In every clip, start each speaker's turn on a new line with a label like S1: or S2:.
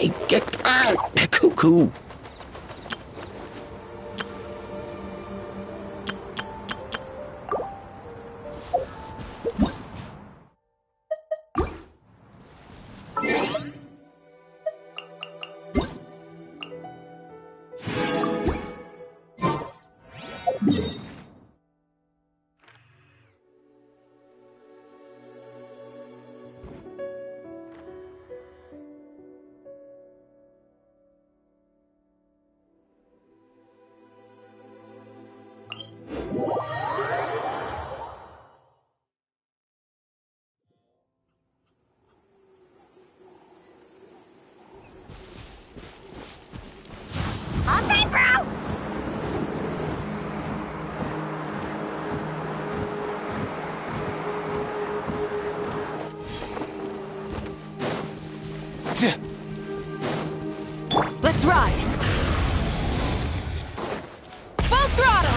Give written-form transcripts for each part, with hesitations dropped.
S1: Hey, get out! Cuckoo!
S2: All time, bro!
S3: Let's ride! Full throttle!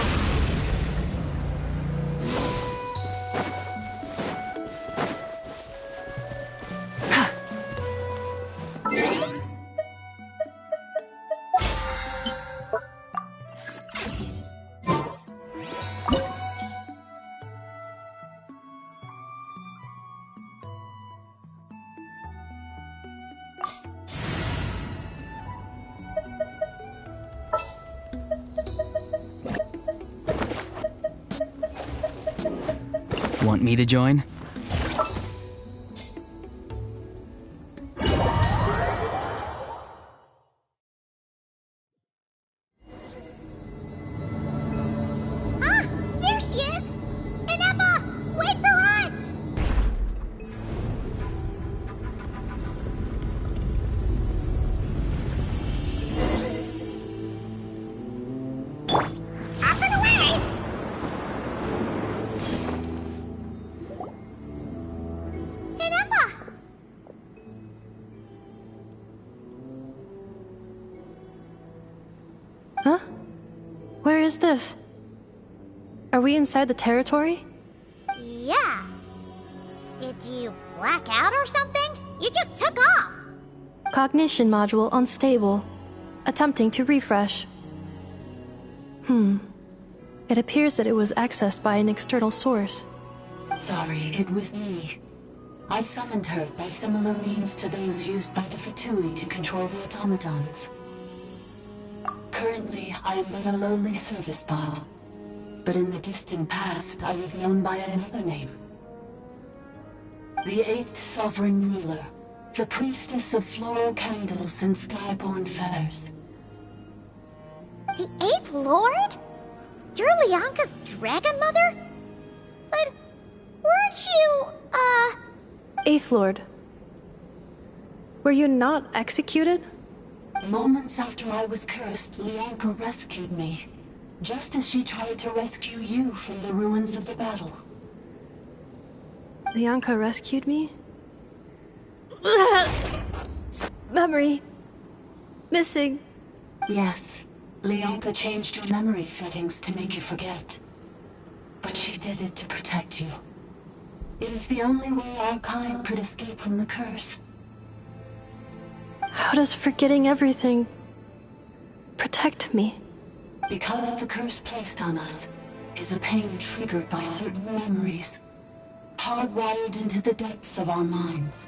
S4: Want me to join?
S2: Ah! There she is! Inepa! Wait for us! Off and away! Inepa!
S5: Huh? Where is this? Are we inside the territory?
S2: Yeah. Did you black out or something? You just took off!
S5: Cognition module unstable. Attempting to refresh. It appears that it was accessed by an external source.
S6: Sorry, it was me. I summoned her by similar means to those used by the Fatui to control the automatons. Currently, I am but a lowly service bot. But in the distant past, I was known by another name. The 8th Sovereign Ruler, the Priestess of Floral Candles and Skyborn Feathers.
S2: The 8th Lord? You're Lianka's Dragon Mother? But weren't you,
S5: Eighth Lord. Were you not executed?
S6: Moments after I was cursed, Lianka rescued me. Just as she tried to rescue you from the ruins of the battle.
S5: Lianka rescued me? Memory. Missing.
S6: Yes, Lianka changed your memory settings to make you forget. But she did it to protect you. It is the only way our kind could escape from the curse.
S5: How does forgetting everything protect me?
S6: Because the curse placed on us is a pain triggered by certain memories, hardwired into the depths of our minds.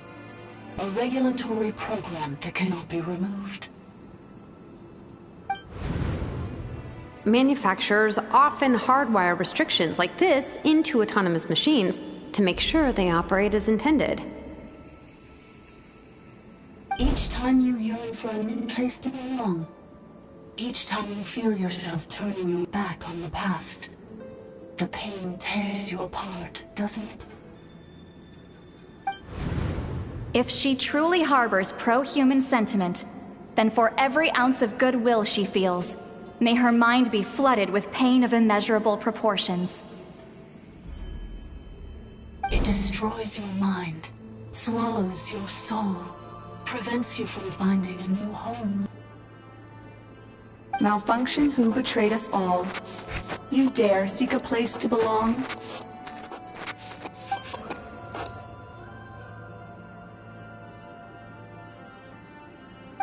S6: A regulatory program that cannot be removed.
S7: Manufacturers often hardwire restrictions like this into autonomous machines to make sure they operate as intended.
S6: Each time you yearn for a new place to belong, each time you feel yourself turning your back on the past, the pain tears you apart, doesn't it?
S8: If she truly harbors pro-human sentiment, then for every ounce of goodwill she feels, may her mind be flooded with pain of immeasurable proportions.
S6: It destroys your mind, swallows your soul, prevents you from finding a new home.
S9: Malfunction who betrayed us all. You dare seek a place to belong?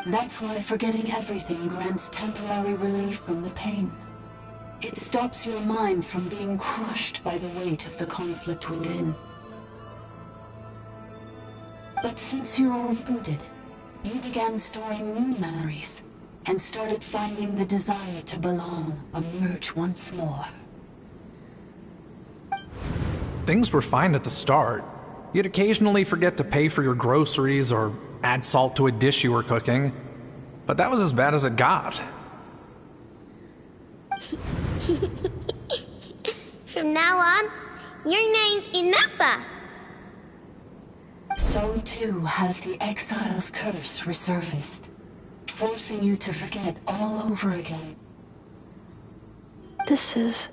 S6: That's why forgetting everything grants temporary relief from the pain. It stops your mind from being crushed by the weight of the conflict within. But since you were rebooted, you began storing new memories and started finding the desire to belong emerge once more.
S10: Things were fine at the start. You'd occasionally forget to pay for your groceries or add salt to a dish you were cooking. But that was as bad as it got.
S2: From now on, your name's Inafa.
S6: So too has the Exile's curse resurfaced, forcing you to forget all over again.
S5: This is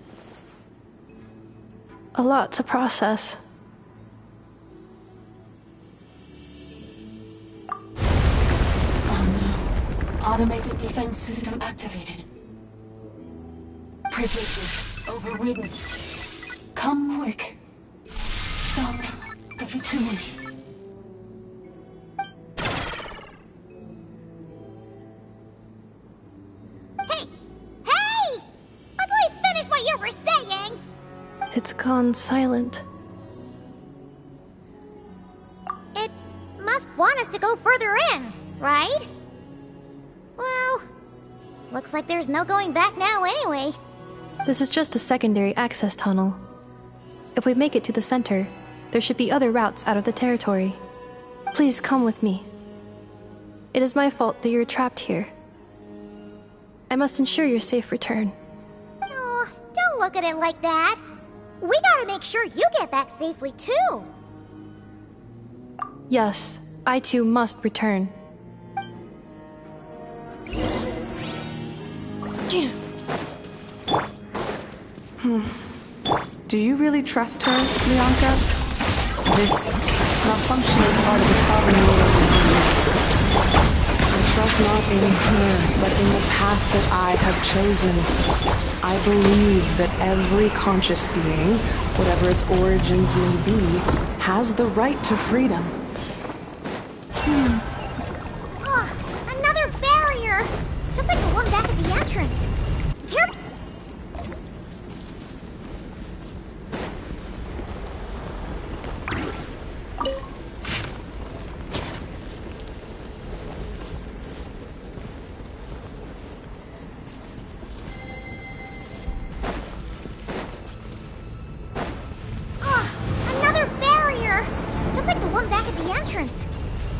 S5: a lot to process.
S6: Oh no. Automated defense system activated. Privileges overridden. Come quick. Stop the futility.
S5: It's gone silent.
S2: It must want us to go further in, right? Well, looks like there's no going back now anyway.
S5: This is just a secondary access tunnel. If we make it to the center, there should be other routes out of the territory. Please come with me. It is my fault that you're trapped here. I must ensure your safe return.
S2: Oh, don't look at it like that. We gotta make sure you get back safely, too.
S5: Yes, I too must return.
S9: Do you really trust her, Leonka? This malfunctioning part of the sovereign rule of the I trust not in her, but in the path that I have chosen. I believe that every conscious being, whatever its origins may be, has the right to freedom.
S2: Oh, another barrier! Just like the one back at the entrance. Careful!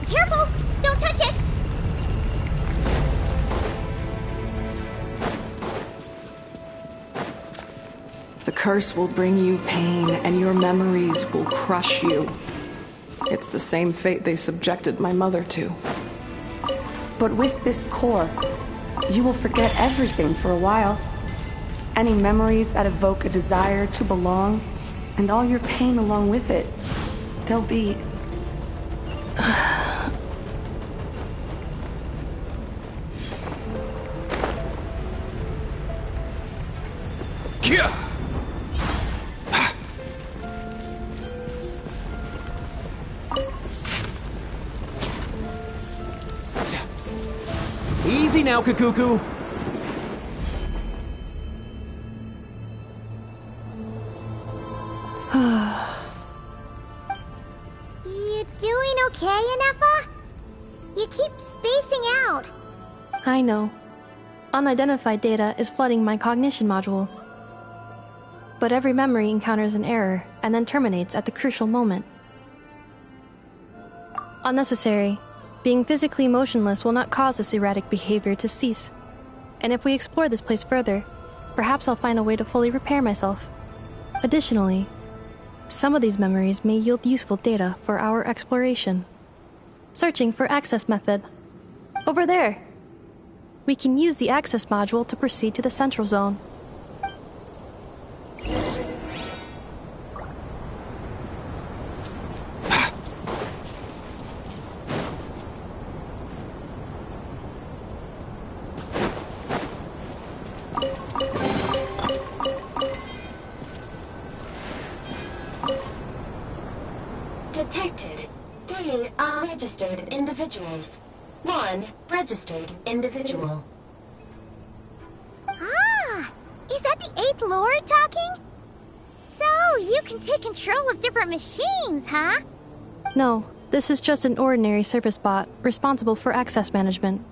S2: Careful! Don't touch it!
S9: The curse will bring you pain, and your memories will crush you. It's the same fate they subjected my mother to.
S11: But with this core, you will forget everything for a while. Any memories that evoke a desire to belong, and all your pain along with it. They'll be...
S1: Easy now, Kakuku.
S2: You doing okay, Inafa? You keep spacing out.
S5: I know. Unidentified data is flooding my cognition module. But every memory encounters an error and then terminates at the crucial moment. Unnecessary. Being physically motionless will not cause this erratic behavior to cease. And if we explore this place further, perhaps I'll find a way to fully repair myself. Additionally, some of these memories may yield useful data for our exploration. Searching for access method. Over there! We can use the access module to proceed to the central zone.
S6: Detected 3 unregistered individuals. One registered individual.
S2: Ah! Is that the 8th Lord talking? So, you can take control of different machines, huh?
S5: No, this is just an ordinary service bot responsible for access management.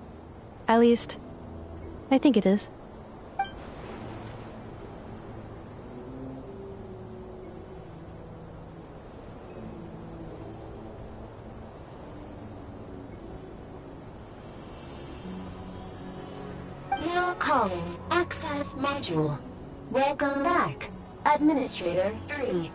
S5: At least, I think it is.
S6: Now calling Access Module. Welcome back, Administrator 3.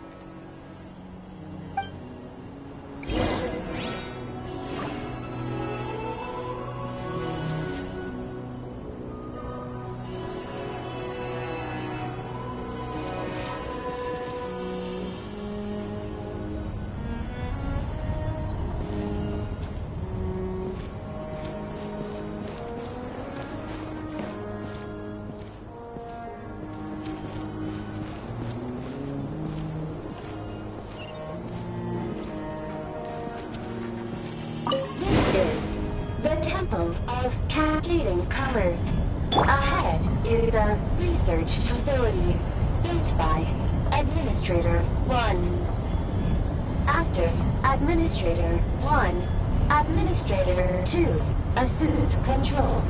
S6: Of cascading colors. Ahead is the research facility, built by Administrator 1. After Administrator 1, Administrator 2 assumed control.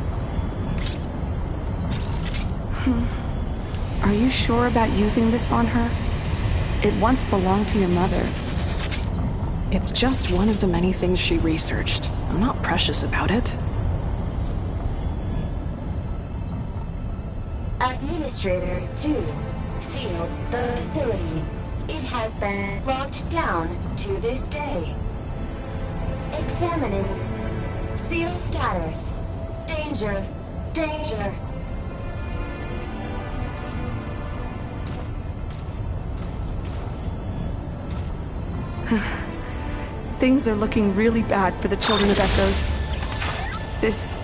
S11: Are you sure about using this on her? It once belonged to your mother.
S9: It's just one of the many things she researched. I'm not precious about it.
S6: Administrator 2 sealed the facility. It has been locked down to this day. Examining. Seal status. Danger. Danger.
S11: Things are looking really bad for the Children of Echoes. This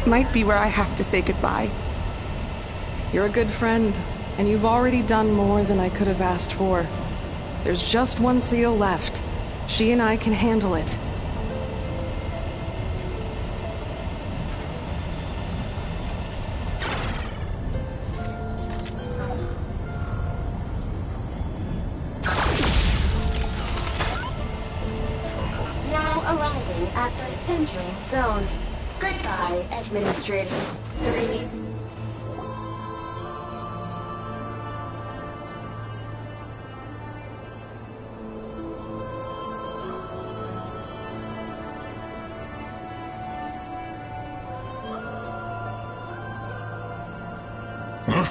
S11: might be where I have to say goodbye.
S9: You're a good friend, and you've already done more than I could have asked for. There's just one seal left. She and I can handle it.
S6: Now arriving at the Central Zone. Goodbye, Administrator 3.
S12: Huh?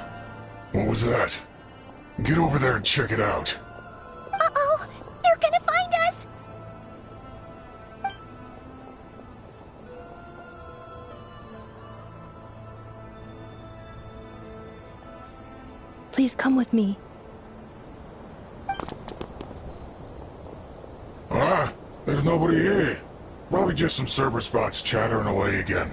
S12: What was that? Get over there and check it out.
S2: Uh-oh! They're gonna find us!
S5: Please come with me.
S12: Ah, there's nobody here. Probably just some server spots chattering away again.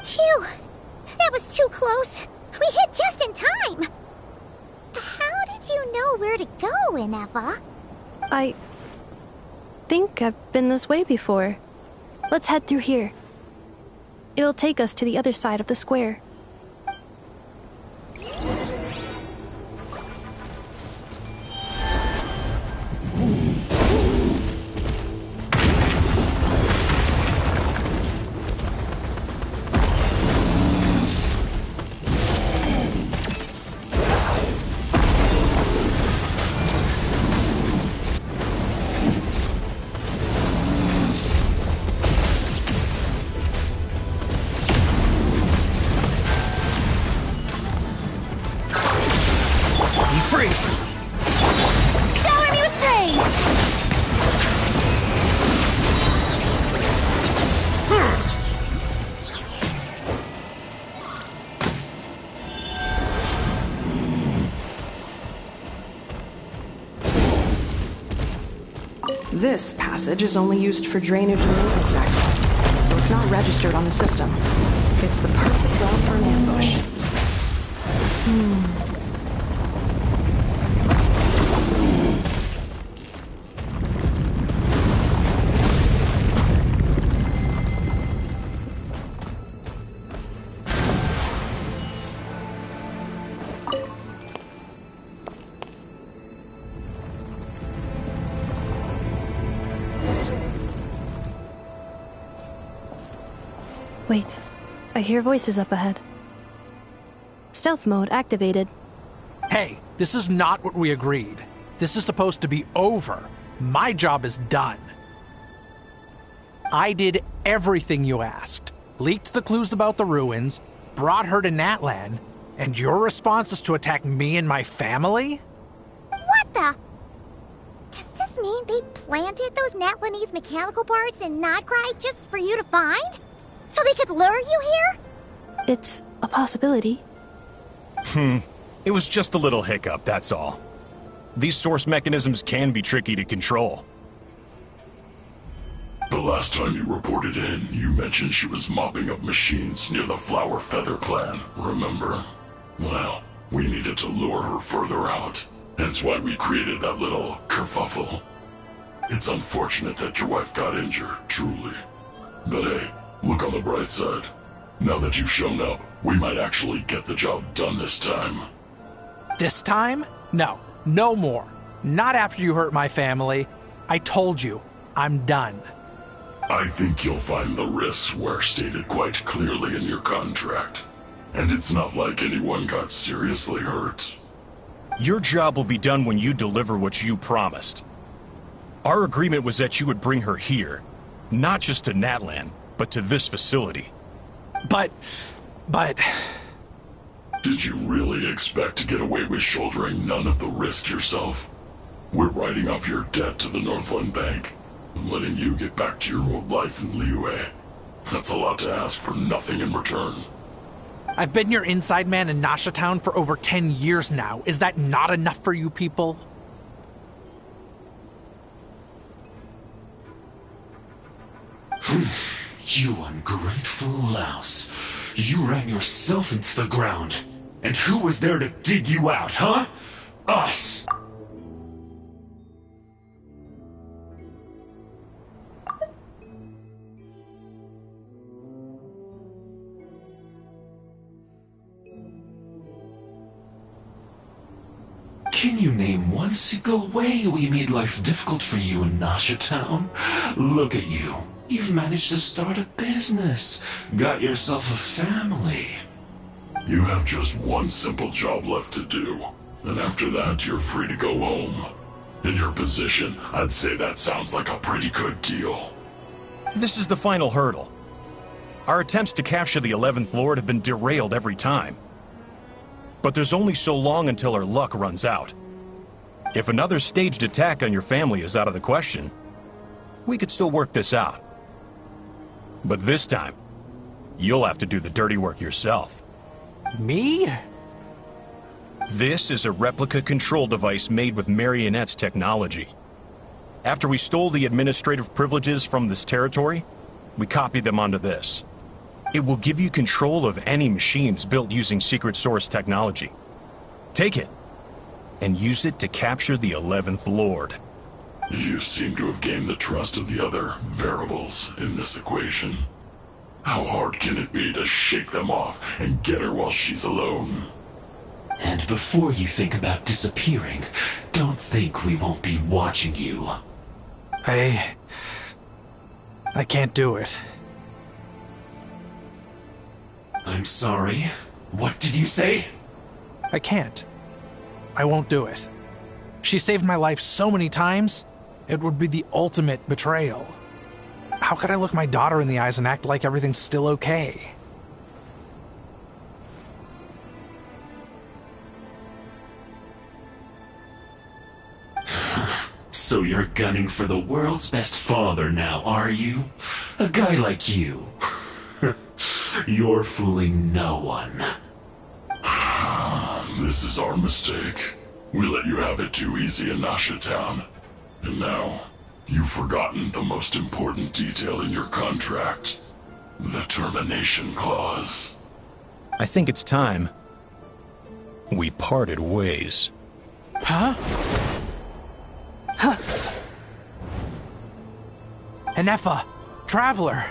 S2: Phew! That was too close. We hit just in time. How did you know where to go, Ineva?
S5: I think I've been this way before. Let's head through here. It'll take us to the other side of the square.
S2: Shower me with praise!
S9: This passage is only used for drainage and maintenance access, so it's not registered on the system. It's the perfect route for an ambush.
S5: Wait, I hear voices up ahead. Stealth mode activated.
S10: Hey, this is not what we agreed. This is supposed to be over. My job is done. I did everything you asked. Leaked the clues about the ruins, brought her to Natlan, and your response is to attack me and my family?
S2: What the? Does this mean they planted those Natlanese mechanical parts in Notcry just for you to find? So they could lure you here?
S5: It's a possibility.
S13: It was just a little hiccup, that's all. These source mechanisms can be tricky to control.
S12: The last time you reported in, you mentioned she was mopping up machines near the Flower Feather clan, remember? Well, we needed to lure her further out. Hence why we created that little kerfuffle. It's unfortunate that your wife got injured, truly. But hey, look on the bright side. Now that you've shown up, we might actually get the job done this time.
S10: This time? No, no more. Not after you hurt my family. I told you, I'm done.
S12: I think you'll find the risks were stated quite clearly in your contract. And it's not like anyone got seriously hurt.
S13: Your job will be done when you deliver what you promised. Our agreement was that you would bring her here. Not just to Natlan, but to this facility.
S10: But...
S12: Did you really expect to get away with shouldering none of the risk yourself? We're writing off your debt to the Northland Bank, and letting you get back to your old life in Liyue. That's a lot to ask for nothing in return.
S10: I've been your inside man in Nasha Town for over 10 years now. Is that not enough for you people?
S14: You ungrateful louse. You ran yourself into the ground. And who was there to dig you out, huh? Us! Can you name one single way we made life difficult for you in Nasha Town? Look at you. You've managed to start a business. Got yourself a family.
S12: You have just one simple job left to do. And after that, you're free to go home. In your position, I'd say that sounds like a pretty good deal.
S13: This is the final hurdle. Our attempts to capture the 11th Lord have been derailed every time. But there's only so long until our luck runs out. If another staged attack on your family is out of the question, we could still work this out. But this time, you'll have to do the dirty work yourself.
S10: Me?
S13: This is a replica control device made with Marionette's technology. After we stole the administrative privileges from this territory, we copied them onto this. It will give you control of any machines built using Secret Source technology. Take it, and use it to capture the 11th Lord.
S12: You seem to have gained the trust of the other variables in this equation. How hard can it be to shake them off and get her while she's alone?
S14: And before you think about disappearing, don't think we won't be watching you.
S10: I can't do it.
S14: I'm sorry. What did you say?
S10: I can't. I won't do it. She saved my life so many times, it would be the ultimate betrayal. How could I look my daughter in the eyes and act like everything's still okay?
S14: So you're gunning for the world's best father now, are you? A guy like you. You're fooling no one.
S12: This is our mistake. We let you have it too easy in Nasha Town. And now, you've forgotten the most important detail in your contract. The termination clause.
S13: I think it's time we parted ways.
S10: Huh? Huh. Enefa, Traveler.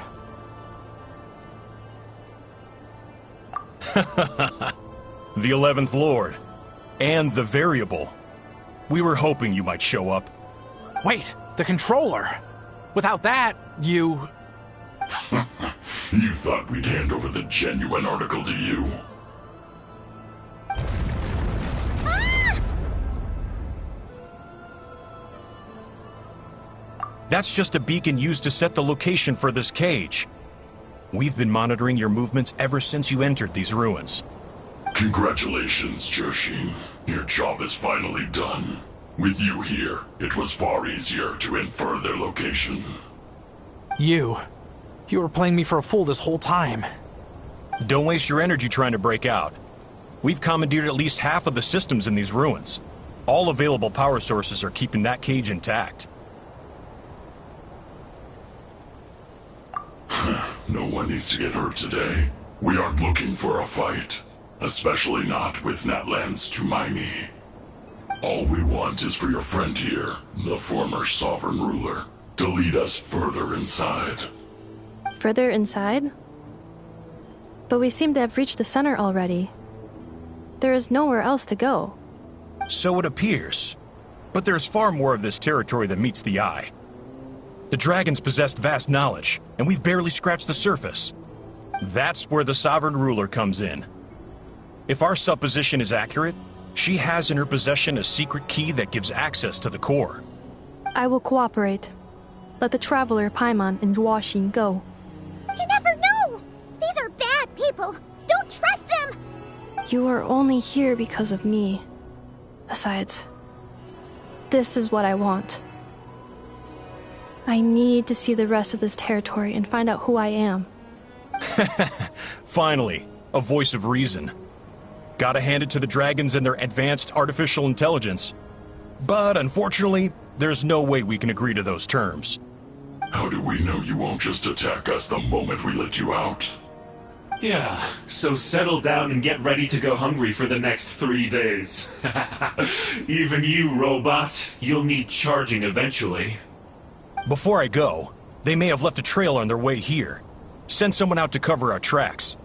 S13: The 11th Lord. And the Variable. We were hoping you might show up.
S10: Wait, the Controller. Without that, you...
S12: You thought we'd hand over the genuine article to you?
S13: That's just a beacon used to set the location for this cage. We've been monitoring your movements ever since you entered these ruins.
S12: Congratulations, Joshin. Your job is finally done. With you here, it was far easier to infer their location.
S10: You were playing me for a fool this whole time.
S13: Don't waste your energy trying to break out. We've commandeered at least half of the systems in these ruins. All available power sources are keeping that cage intact.
S12: No one needs to get hurt today. We aren't looking for a fight. Especially not with Natlan's Tumaini. All we want is for your friend here, the former Sovereign Ruler, to lead us further inside.
S5: Further inside? But we seem to have reached the center already. There is nowhere else to go.
S13: So it appears. But there's far more of this territory than meets the eye. The dragons possessed vast knowledge, and we've barely scratched the surface. That's where the Sovereign Ruler comes in. If our supposition is accurate, she has in her possession a secret key that gives access to the core.
S5: I will cooperate. Let the Traveler, Paimon, and Jwashin go.
S2: You never know! These are bad people! Don't trust them!
S5: You are only here because of me. Besides, this is what I want. I need to see the rest of this territory and find out who I am.
S13: Finally, a voice of reason. Gotta hand it to the dragons and their advanced artificial intelligence. But unfortunately, there's no way we can agree to those terms.
S12: How do we know you won't just attack us the moment we let you out?
S14: Yeah, so settle down and get ready to go hungry for the next 3 days. Even you, robot, you'll need charging eventually.
S13: Before I go, they may have left a trail on their way here. Send someone out to cover our tracks.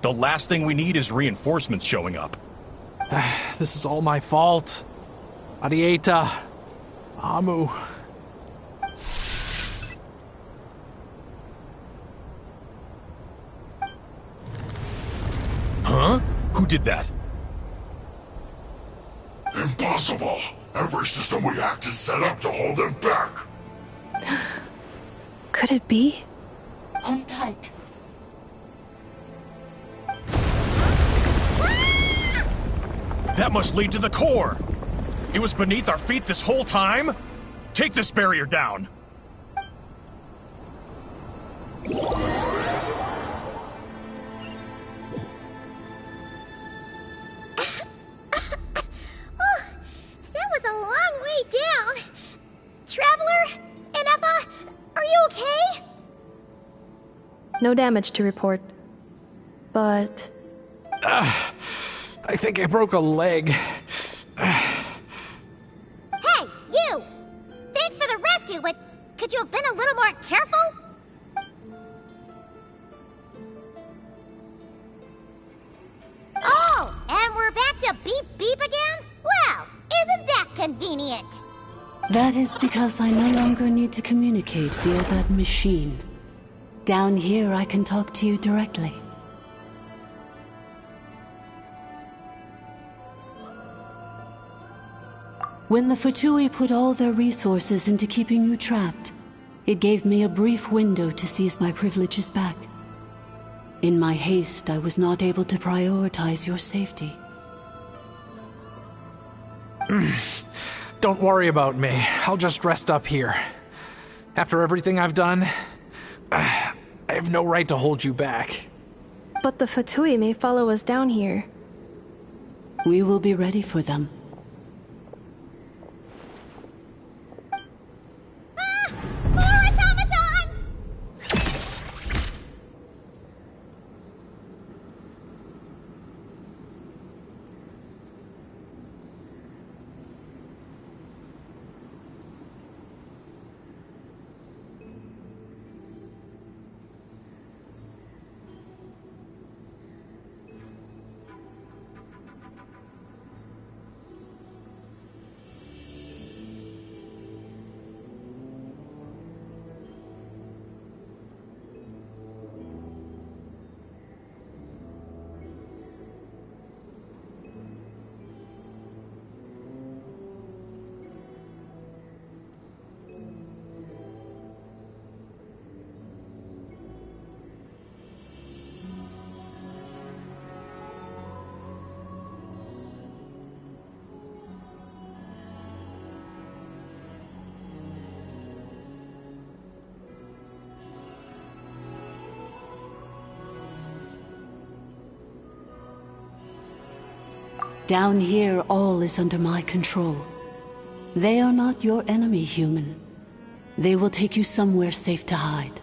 S13: The last thing we need is reinforcements showing up.
S10: This is all my fault. Arieta. Amu.
S13: Huh? Who did that?
S12: Impossible! Every system we hacked is set up to hold them back!
S5: Could it be?
S6: Hold tight.
S13: That must lead to the core! It was beneath our feet this whole time? Take this barrier down!
S2: That was a long way down. Traveler? Inefa? Are you okay?
S5: No damage to report. But...
S10: I think I broke a leg.
S2: Hey, you! Thanks for the rescue, but could you have been a little more careful? Oh, and we're back to beep beep again? Well, isn't that convenient?
S6: That is because I no longer need to communicate via that machine. Down here, I can talk to you directly. When the Fatui put all their resources into keeping you trapped, it gave me a brief window to seize my privileges back. In my haste, I was not able to prioritize your safety.
S10: Don't worry about me. I'll just rest up here. After everything I've done, I have no right to hold you back.
S5: But the Fatui may follow us down here.
S6: We will be ready for them.
S2: More automatons!
S6: Down here, all is under my control. They are not your enemy, human. They will take you somewhere safe to hide.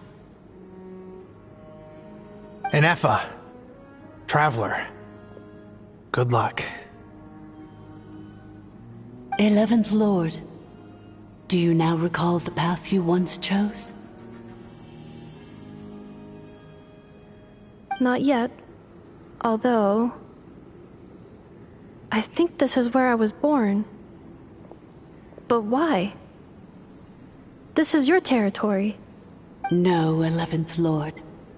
S10: Enefa, Traveler, good luck.
S6: 11th Lord, do you now recall the path you once chose?
S5: Not yet. Although... I think this is where I was born. But why? This is your territory.
S6: No, 11th Lord.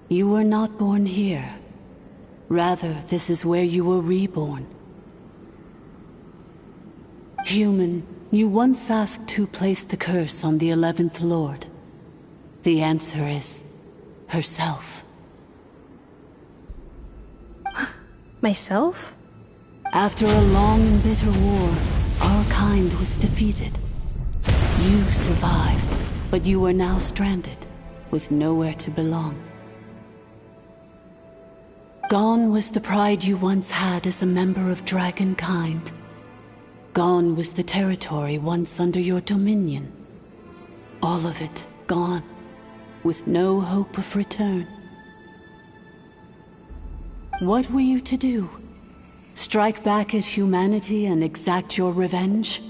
S6: You were not born here. Rather, this is where you were reborn. Human, you once asked who placed the curse on the 11th Lord. The answer is... herself.
S5: Myself?
S6: After a long and bitter war, our kind was defeated. You survived, but you are now stranded, with nowhere to belong. Gone was the pride you once had as a member of Dragonkind. Gone was the territory once under your dominion. All of it gone, with no hope of return. What were you to do? Strike back at humanity and exact your revenge?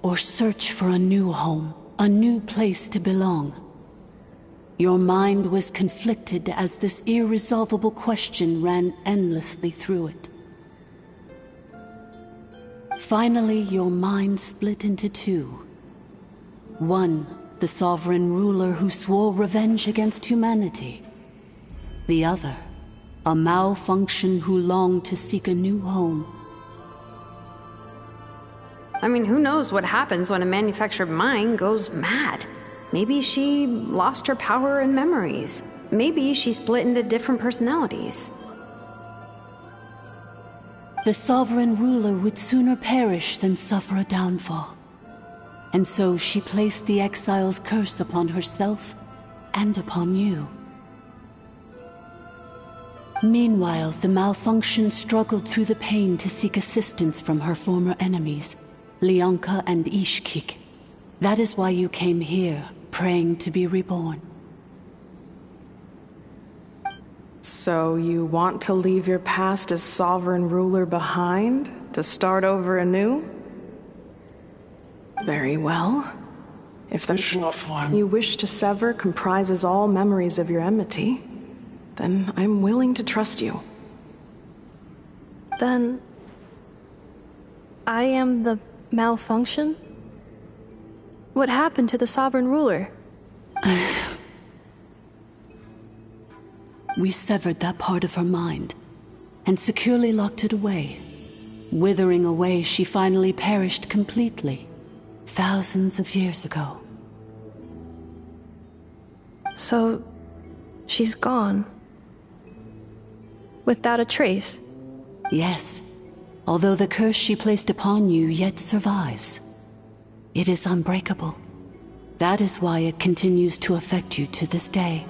S6: Or search for a new home, a new place to belong? Your mind was conflicted as this irresolvable question ran endlessly through it. Finally, your mind split into two. One, the sovereign ruler who swore revenge against humanity. The other, a malfunction who longed to seek a new home.
S7: I mean, who knows what happens when a manufactured mind goes mad? Maybe she lost her power and memories. Maybe she split into different personalities.
S6: The sovereign ruler would sooner perish than suffer a downfall. And so she placed the exile's curse upon herself and upon you. Meanwhile, the malfunction struggled through the pain to seek assistance from her former enemies, Leonka and Ishkik. That is why you came here, praying to be reborn.
S9: So you want to leave your past as sovereign ruler behind, to start over anew? Very well. If the form you wish to sever comprises all memories of your enmity, then I'm willing to trust you.
S5: Then... I am the malfunction? What happened to the sovereign ruler?
S6: We severed that part of her mind, and securely locked it away. Withering away, she finally perished completely, thousands of years ago.
S5: So, she's gone. Without a trace?
S6: Yes, although the curse she placed upon you yet survives. It is unbreakable. That is why it continues to affect you to this day.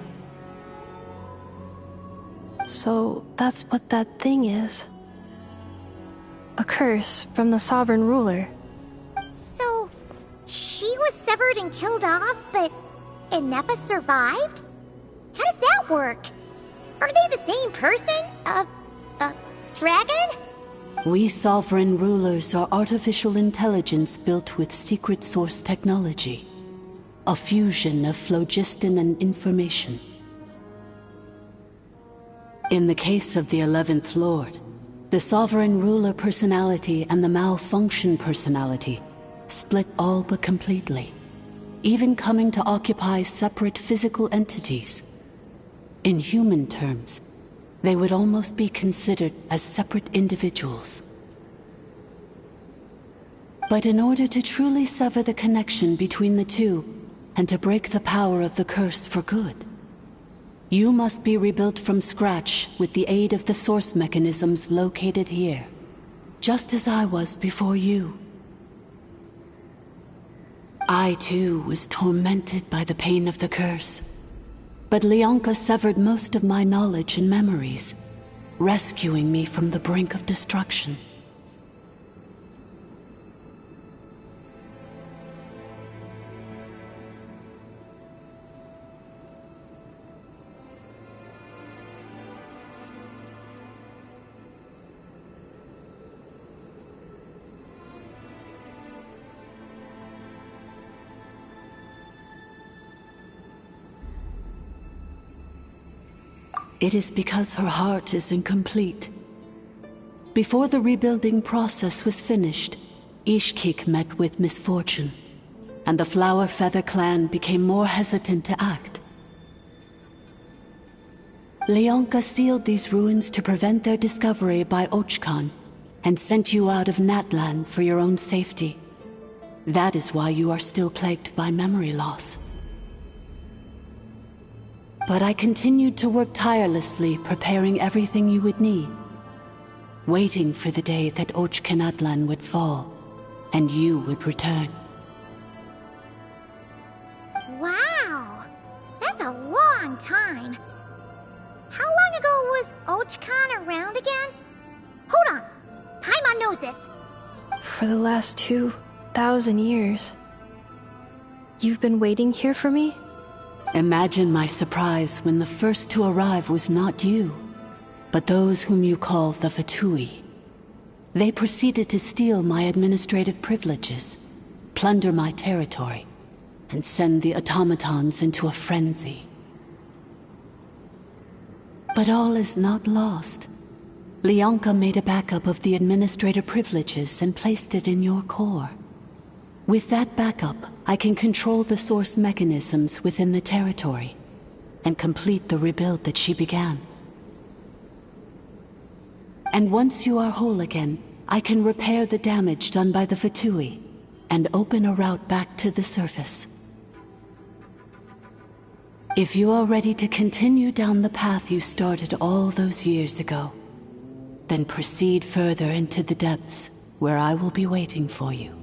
S5: So, that's what that thing is. A curse from the sovereign ruler.
S2: So, she was severed and killed off, but Enefa survived? How does that work? Are they the same person? Dragon?
S6: We sovereign rulers are artificial intelligence built with secret source technology. A fusion of phlogiston and information. In the case of the 11th Lord, the sovereign ruler personality and the malfunction personality split all but completely, even coming to occupy separate physical entities. In human terms, they would almost be considered as separate individuals. But in order to truly sever the connection between the two, and to break the power of the curse for good, you must be rebuilt from scratch with the aid of the source mechanisms located here, just as I was before you. I too was tormented by the pain of the curse, but Leonka severed most of my knowledge and memories, rescuing me from the brink of destruction. It is because her heart is incomplete. Before the rebuilding process was finished, Ishkik met with misfortune, and the Flower Feather clan became more hesitant to act. Leonka sealed these ruins to prevent their discovery by Ochkan, and sent you out of Natlan for your own safety. That is why you are still plagued by memory loss. But I continued to work tirelessly, preparing everything you would need, waiting for the day that Ochkanatlan would fall, and you would return.
S2: Wow! That's a long time. How long ago was Ochkan around again? Hold on! Paimon knows this.
S5: For the last 2,000 years. You've been waiting here for me?
S6: Imagine my surprise when the first to arrive was not you, but those whom you call the Fatui. They proceeded to steal my administrative privileges, plunder my territory, and send the automatons into a frenzy. But all is not lost. Leonka made a backup of the administrator privileges and placed it in your core. With that backup, I can control the source mechanisms within the territory and complete the rebuild that she began. And once you are whole again, I can repair the damage done by the Fatui and open a route back to the surface. If you are ready to continue down the path you started all those years ago, then proceed further into the depths, where I will be waiting for you.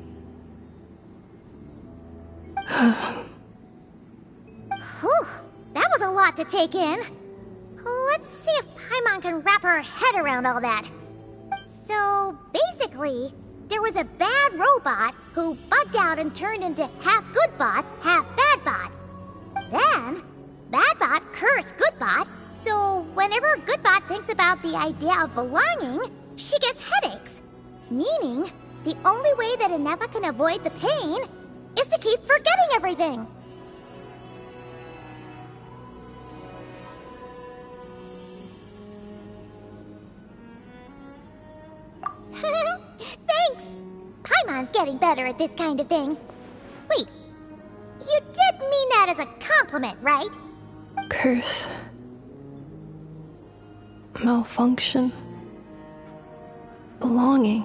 S2: Whew, that was a lot to take in. Let's see if Paimon can wrap her head around all that. So, basically, there was a bad robot who bugged out and turned into half good bot, half bad bot. Then, bad bot cursed good bot, so whenever good bot thinks about the idea of belonging, she gets headaches. Meaning, the only way that Enefa can avoid the pain is to keep forgetting everything. Thanks! Paimon's getting better at this kind of thing. Wait, you did mean that as a compliment, right?
S5: Curse. Malfunction. Belonging.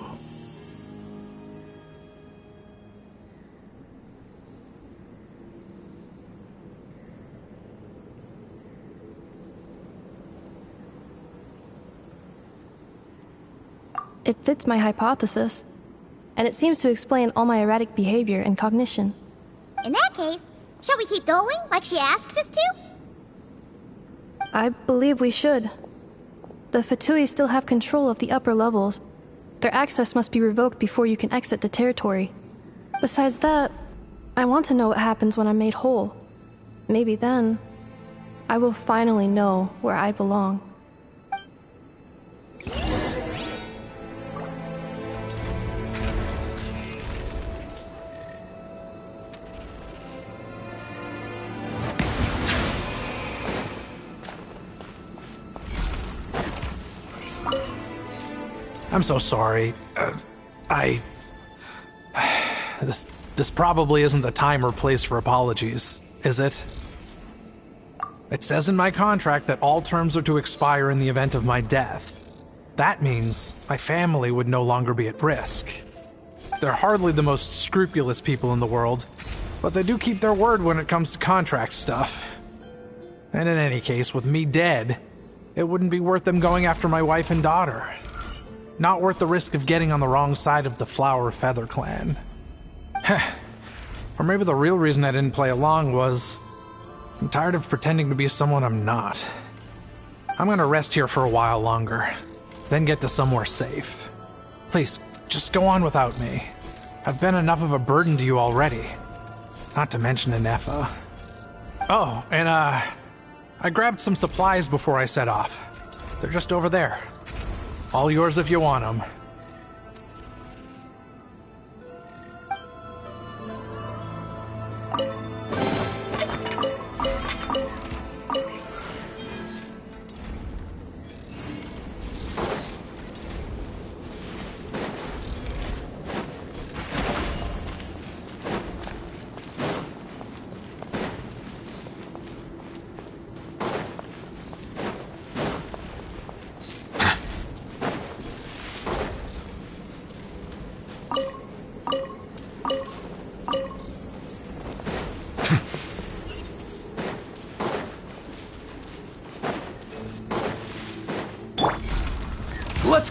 S5: It fits my hypothesis, and it seems to explain all my erratic behavior and cognition.
S2: In that case, shall we keep going like she asked us to?
S5: I believe we should. The Fatui still have control of the upper levels. Their access must be revoked before you can exit the territory. Besides that, I want to know what happens when I'm made whole. Maybe then, I will finally know where I belong.
S10: I'm so sorry. This probably isn't the time or place for apologies, is it? It says in my contract that all terms are to expire in the event of my death. That means my family would no longer be at risk. They're hardly the most scrupulous people in the world, but they do keep their word when it comes to contract stuff. And in any case, with me dead, it wouldn't be worth them going after my wife and daughter. Not worth the risk of getting on the wrong side of the Flower Feather clan. Or maybe the real reason I didn't play along was I'm tired of pretending to be someone I'm not. I'm gonna rest here for a while longer, then get to somewhere safe. Please, just go on without me. I've been enough of a burden to you already. Not to mention Enefa. Oh, and I grabbed some supplies before I set off. They're just over there. All yours if you want them.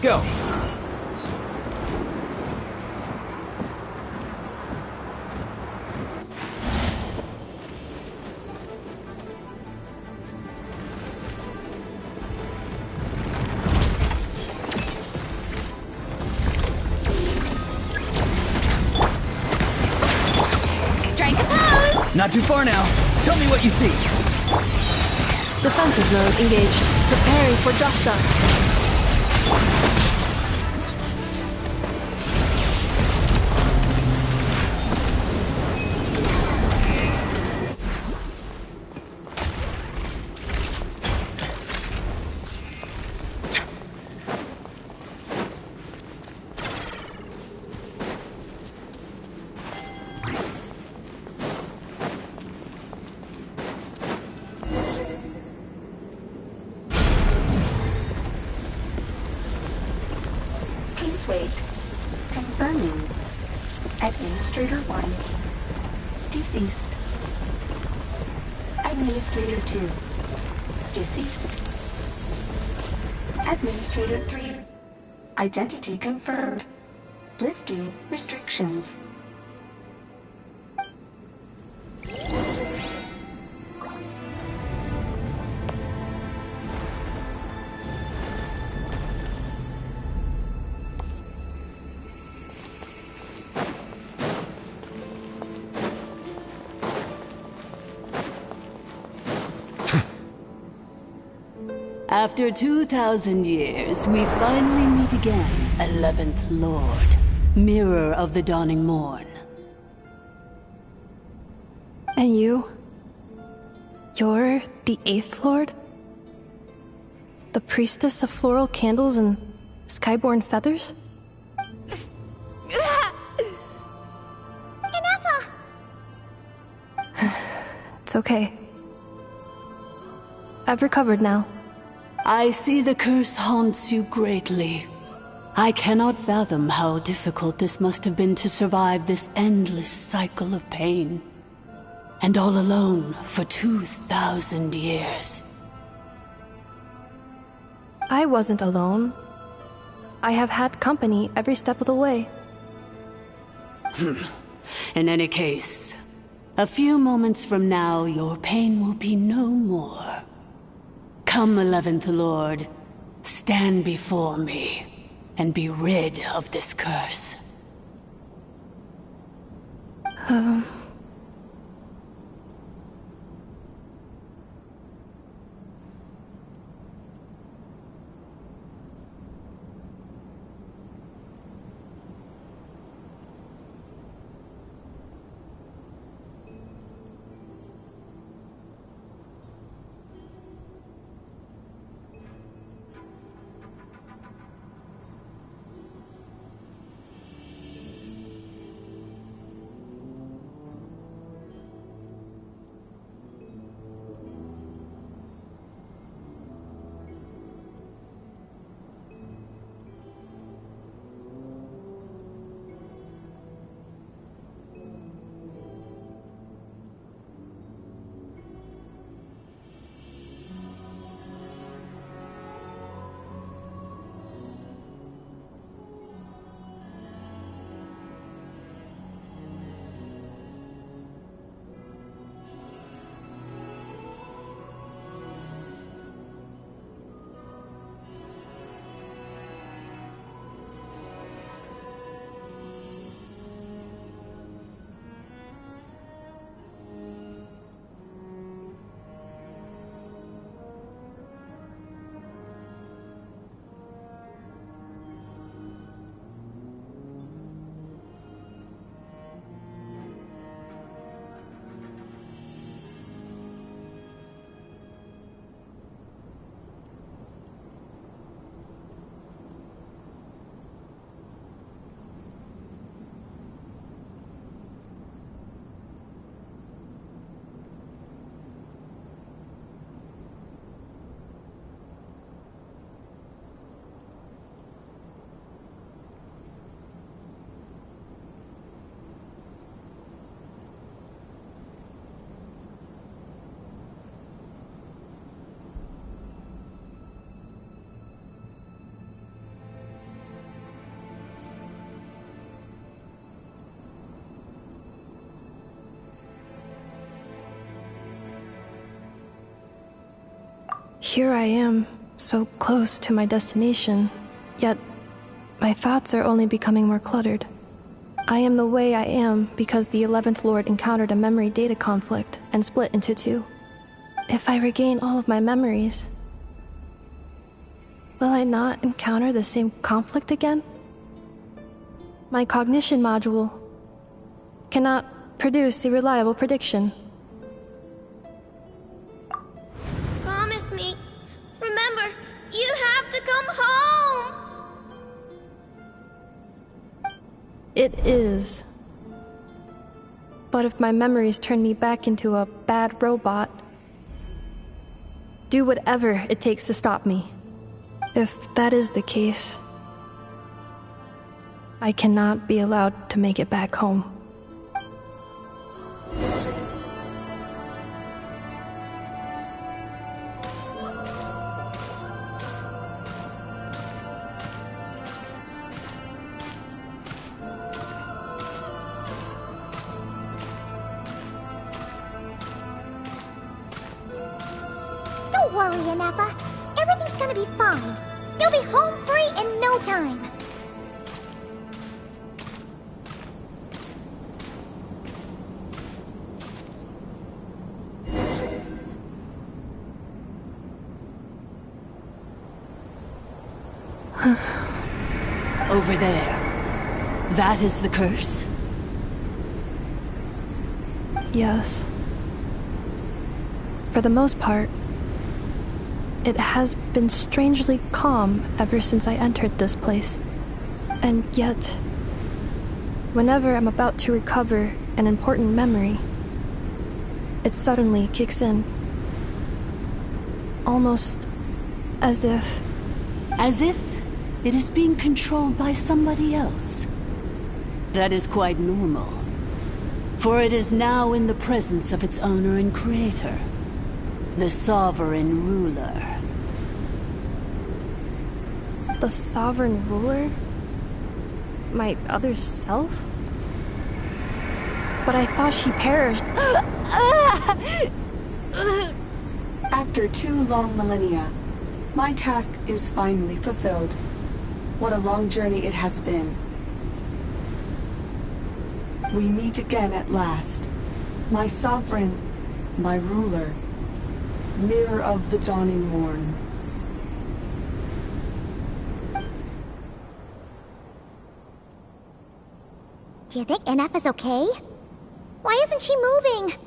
S4: go.
S3: Strike a pose!
S4: Not too far now. Tell me what you see.
S5: Defensive mode engaged. Preparing for dust-up.
S6: Please wait. Confirming. Administrator 1. Deceased. Administrator 2. Deceased. Administrator 3. Identity confirmed. Lifting restrictions. After 2,000 years, we finally meet again, 11th Lord, Mirror of the Dawning Morn.
S5: And you? You're the 8th Lord? The priestess of floral candles and skyborn feathers?
S2: Inefa!
S5: It's okay. I've recovered now.
S6: I see the curse haunts you greatly. I cannot fathom how difficult this must have been to survive this endless cycle of pain. And all alone for 2,000 years.
S5: I wasn't alone. I have had company every step of the way.
S6: In any case, a few moments from now, your pain will be no more. Come, 11th Lord, stand before me, and be rid of this curse.
S5: Here I am, so close to my destination, yet my thoughts are only becoming more cluttered. I am the way I am because the 11th Lord encountered a memory data conflict and split into two. If I regain all of my memories, will I not encounter the same conflict again? My cognition module cannot produce a reliable prediction.
S2: Promise me. Remember, you have to come home!
S5: It is. But if my memories turn me back into a bad robot, do whatever it takes to stop me. If that is the case, I cannot be allowed to make it back home.
S2: Don't worry, Ineppa. Everything's gonna be fine. You'll be home free in no time.
S6: Over there. That is the curse?
S5: Yes. For the most part, it has been strangely calm ever since I entered this place. And yet, whenever I'm about to recover an important memory, it suddenly kicks in. Almost as if...
S6: As if it is being controlled by somebody else. That is quite normal. For it is now in the presence of its owner and creator, the Sovereign Ruler.
S5: The Sovereign Ruler? My other self? But I thought she perished.
S11: After 2 long millennia, my task is finally fulfilled. What a long journey it has been. We meet again at last. My sovereign, my ruler, mirror of the dawning morn.
S2: Do you think Ineppa's okay? Why isn't she moving?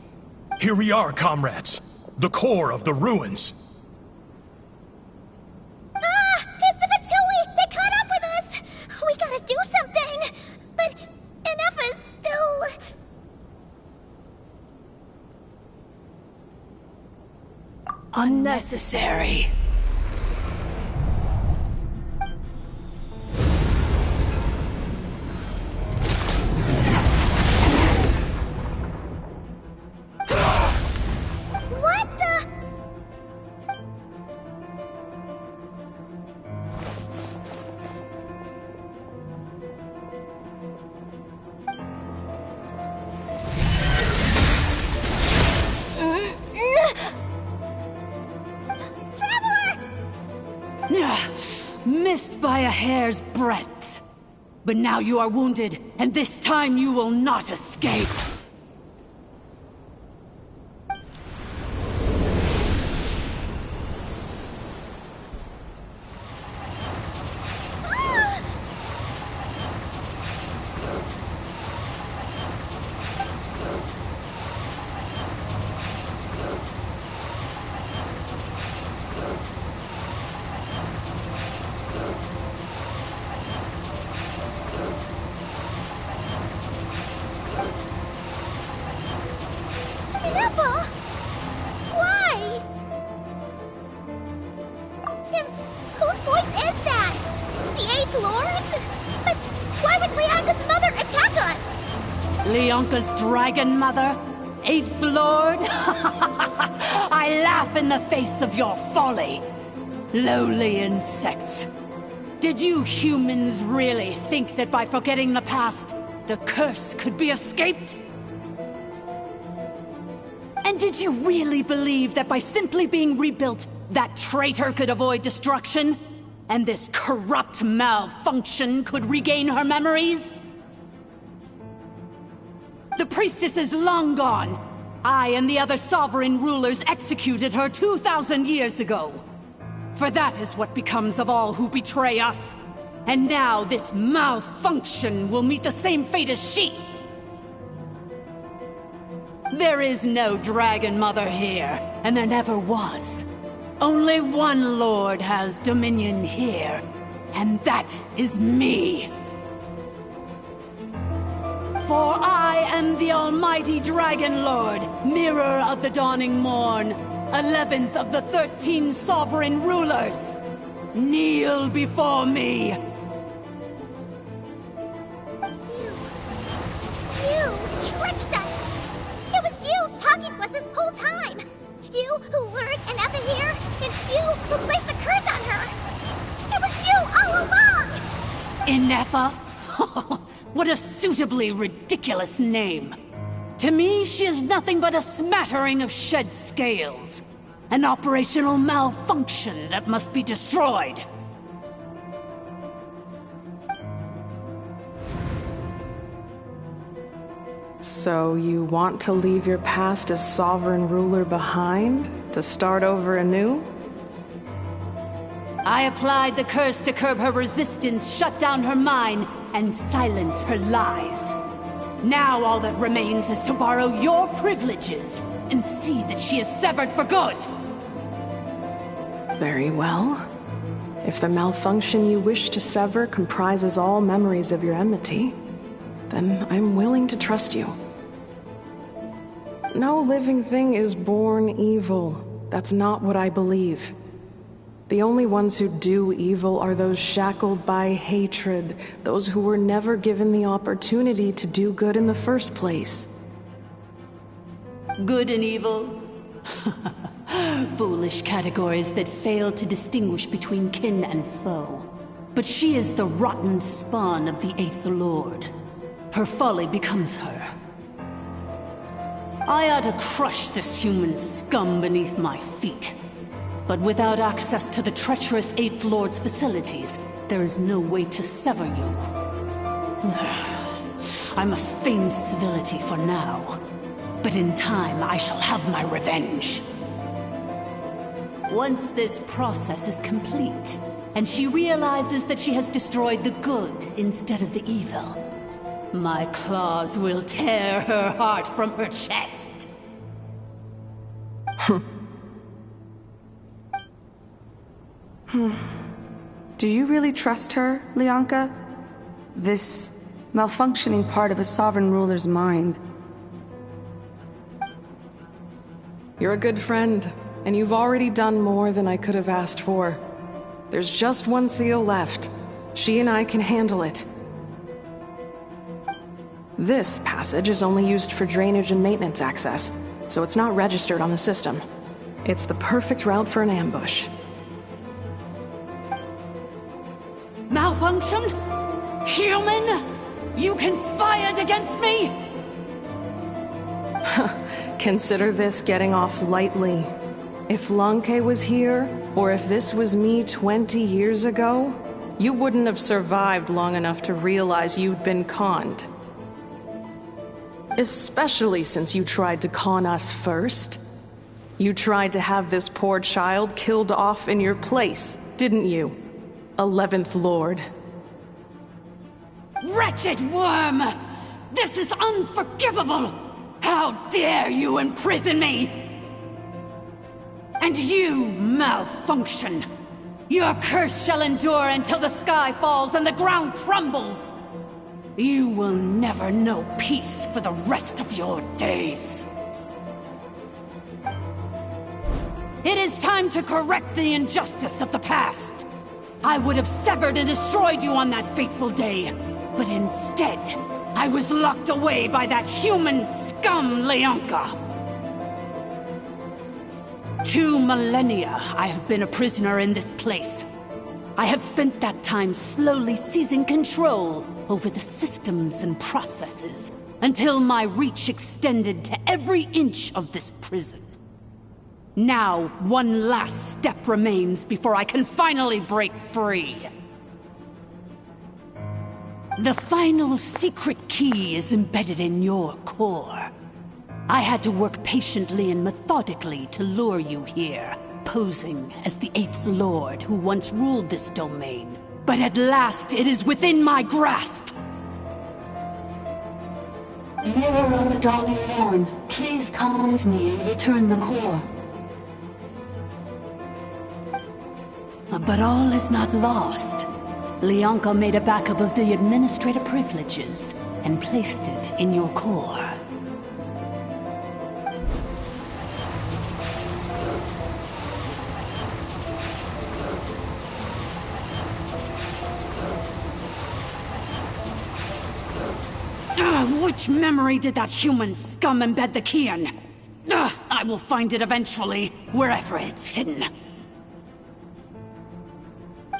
S13: Here we are, comrades. The core of the ruins.
S2: Ah! It's the Fatui! They caught up with us! We gotta do something! But Ineppa's still...
S6: Unnecessary.
S2: What the...
S6: Missed by a hair's breadth. But now you are wounded, and this time you will not escape.
S2: Ineppa? Why? Then whose voice is that? The 8th Lord? But why would Leonka's mother attack us?
S6: Leonka's dragon mother? 8th Lord? I laugh in the face of your folly. Lowly insects. Did you humans really think that by forgetting the past, the curse could be escaped? And did you really believe that by simply being rebuilt, that traitor could avoid destruction, and this corrupt malfunction could regain her memories? The priestess is long gone. I and the other sovereign rulers executed her 2,000 years ago. For that is what becomes of all who betray us. And now this malfunction will meet the same fate as she. There is no Dragon Mother here, and there never was. Only one Lord has dominion here, and that is me. For I am the almighty Dragon Lord, Mirror of the Dawning Morn, 11th of the 13 sovereign rulers. Kneel before me.
S2: You tricked us! It was you talking to us this whole time! You who lured Ineffa here, and you who placed a curse on her! It was you all along!
S6: Ineffa? What a suitably ridiculous name. To me, she is nothing but a smattering of shed scales. An operational malfunction that must be destroyed.
S11: So you want to leave your past as sovereign ruler behind? To start over anew?
S6: I applied the curse to curb her resistance, shut down her mind, and silence her lies. Now all that remains is to borrow your privileges and see that she is severed for good.
S11: Very well. If the malfunction you wish to sever comprises all memories of your enmity, then I'm willing to trust you. No living thing is born evil. That's not what I believe. The only ones who do evil are those shackled by hatred, those who were never given the opportunity to do good in the first place.
S6: Good and evil? Foolish categories that fail to distinguish between kin and foe. But she is the rotten spawn of the Eighth Lord. Her folly becomes her. I ought to crush this human scum beneath my feet. But without access to the treacherous Eighth Lord's facilities, there is no way to sever you. I must feign civility for now. But in time, I shall have my revenge. Once this process is complete, and she realizes that she has destroyed the good instead of the evil, my claws will tear her heart from her chest.
S11: Do you really trust her, Leonka? This malfunctioning part of a sovereign ruler's mind. You're a good friend, and you've already done more than I could have asked for. There's just one seal left. She and I can handle it. This passage is only used for drainage and maintenance access, so it's not registered on the system. It's the perfect route for an ambush.
S6: Malfunction? Human? You conspired against me?
S11: Consider this getting off lightly. If Lanke was here, or if this was me 20 years ago, you wouldn't have survived long enough to realize you'd been conned. Especially since you tried to con us first. You tried to have this poor child killed off in your place, didn't you? 11th Lord.
S6: Wretched worm! This is unforgivable! How dare you imprison me! And you, malfunction! Your curse shall endure until the sky falls and the ground crumbles! You will never know peace for the rest of your days. It is time to correct the injustice of the past. I would have severed and destroyed you on that fateful day, but instead, I was locked away by that human scum, Leonka. 2 millennia I have been a prisoner in this place. I have spent that time slowly seizing control over the systems and processes, until my reach extended to every inch of this prison. Now, one last step remains before I can finally break free. The final secret key is embedded in your core. I had to work patiently and methodically to lure you here, posing as the Eighth Lord who once ruled this domain. But at last, it is within my grasp!
S15: Mirror of the Dawning Morn, please come with me and return the core.
S6: But all is not lost. Leonka made a backup of the administrator privileges and placed it in your core. Which memory did that human scum embed the key in? I will find it eventually, wherever it's hidden.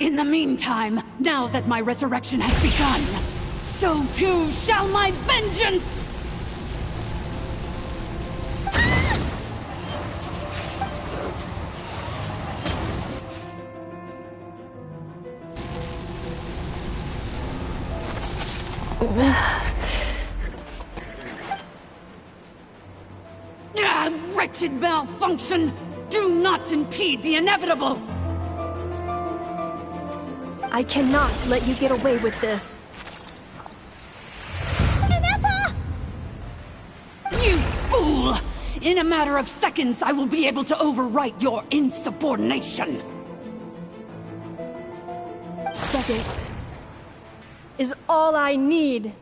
S6: In the meantime, now that my resurrection has begun, so too shall my vengeance! Wretched malfunction! Do not impede the inevitable!
S16: I cannot let you get away with this.
S2: Ineffa!
S6: You fool! In a matter of seconds, I will be able to overwrite your insubordination!
S16: Seconds is all I need.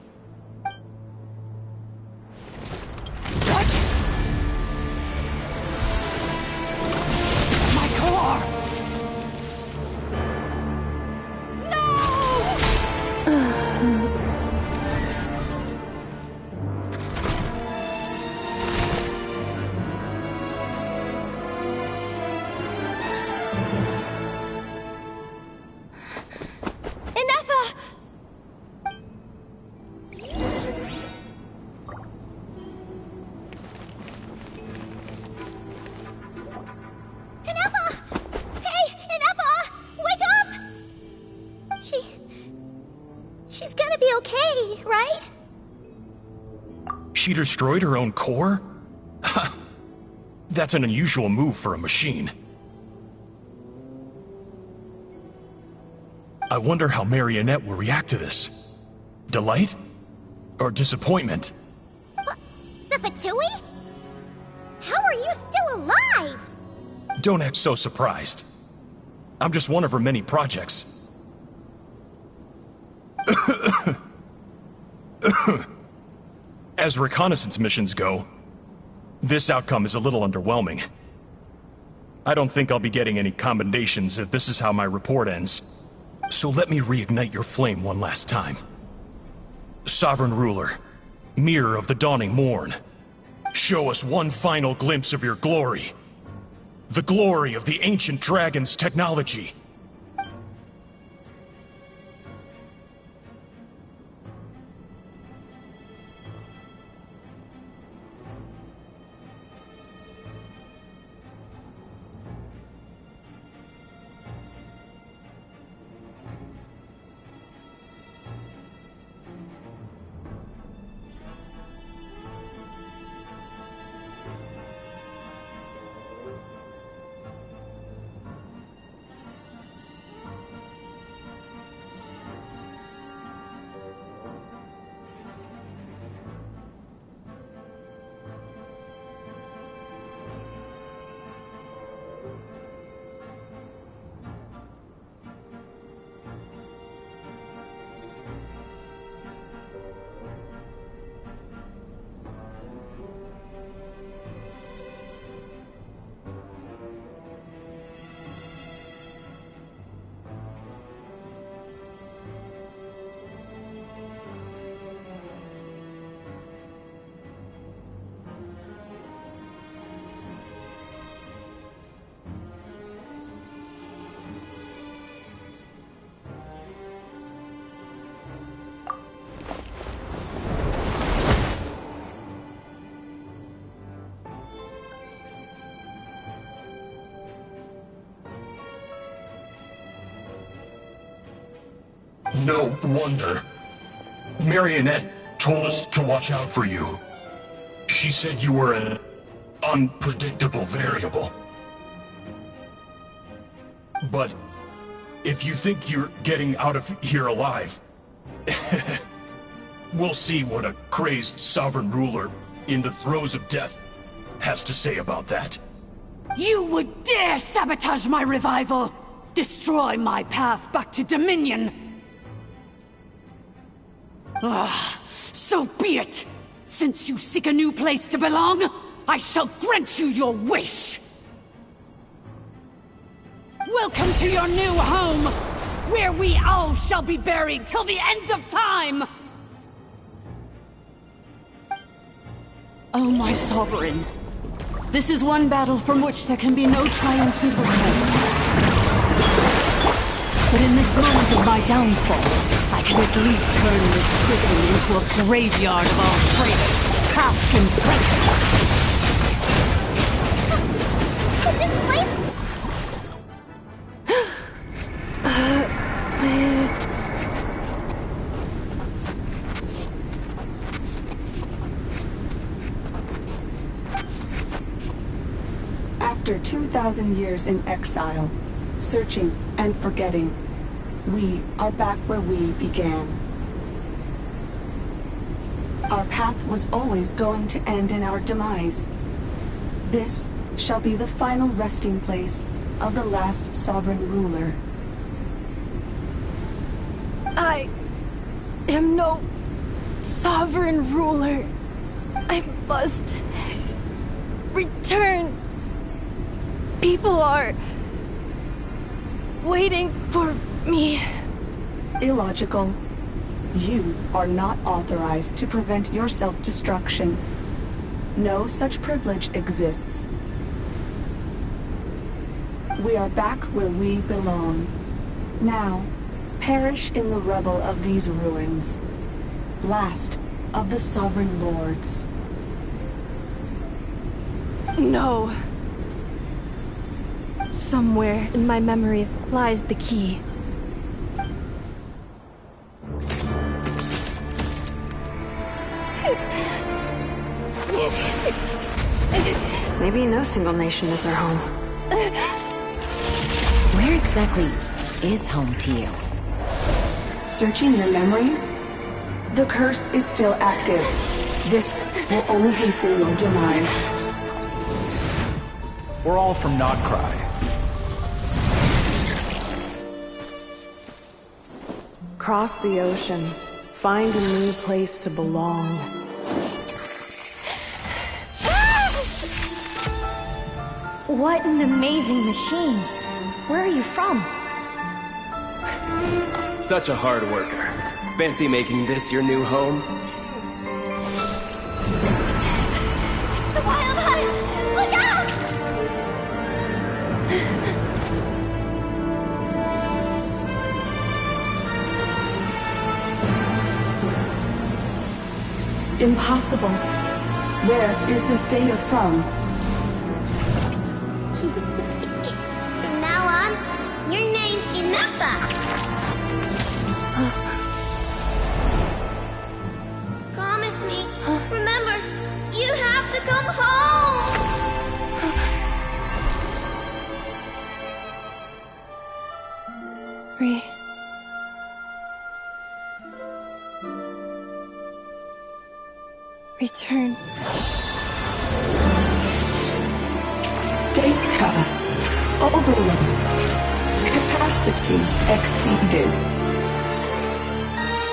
S2: She's gonna be okay, right?
S13: She destroyed her own core? That's an unusual move for a machine. I wonder how Marionette will react to this. Delight? Or disappointment?
S2: What? The Fatui? How are you still alive?
S13: Don't act so surprised. I'm just one of her many projects. As reconnaissance missions go, this outcome is a little underwhelming. I don't think I'll be getting any commendations if this is how my report ends. So let me reignite your flame one last time. Sovereign Ruler, Mirror of the Dawning Morn, show us one final glimpse of your glory. The glory of the ancient dragon's technology. No wonder. Marionette told us to watch out for you. She said you were an unpredictable variable. But if you think you're getting out of here alive, we'll see what a crazed sovereign ruler in the throes of death has to say about that.
S6: You would dare sabotage my revival! Destroy my path back to Dominion! Ah, so be it! Since you seek a new place to belong, I shall grant you your wish! Welcome to your new home, where we all shall be buried till the end of time! Oh, my sovereign. This is one battle from which there can be no triumphant return. But in this moment of my downfall, I can at least turn this prison into a graveyard of all traitors, past and present.
S2: Is this place?
S11: After 2,000 years in exile, searching and forgetting, we are back where we began. Our path was always going to end in our demise. This shall be the final resting place of the last sovereign ruler.
S16: I am no sovereign ruler. I must return. People are waiting for me.
S11: Illogical. You are not authorized to prevent your self-destruction. No such privilege exists. We are back where we belong. Now, perish in the rubble of these ruins. Last of the sovereign lords.
S16: No. Somewhere in my memories lies the key.
S7: Maybe no single nation is our home.
S17: Where exactly is home to you?
S11: Searching your memories? The curse is still active. This will only hasten your demise.
S10: We're all from Notcry.
S9: Cross the ocean. Find a new place to belong.
S8: What an amazing machine. Where are you from?
S18: Such a hard worker. Fancy making this your new home?
S2: The Wild Hunt! Look out!
S11: Impossible. Where is this data from?
S2: From now on, your name's Inappa. Promise me. Remember, you have to come home.
S5: Return.
S11: Data overload. Capacity exceeded.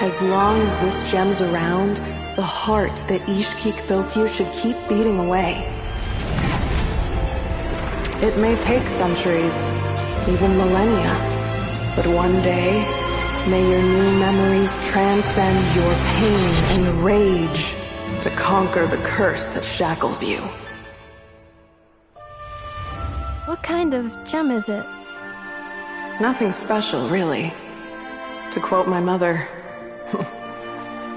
S9: As long as this gem's around, the heart that Ishkik built you should keep beating away. It may take centuries, even millennia, but one day, may your new memories transcend your pain and rage to conquer the curse that shackles you.
S5: What kind of gem is it?
S9: Nothing special, really. To quote my mother,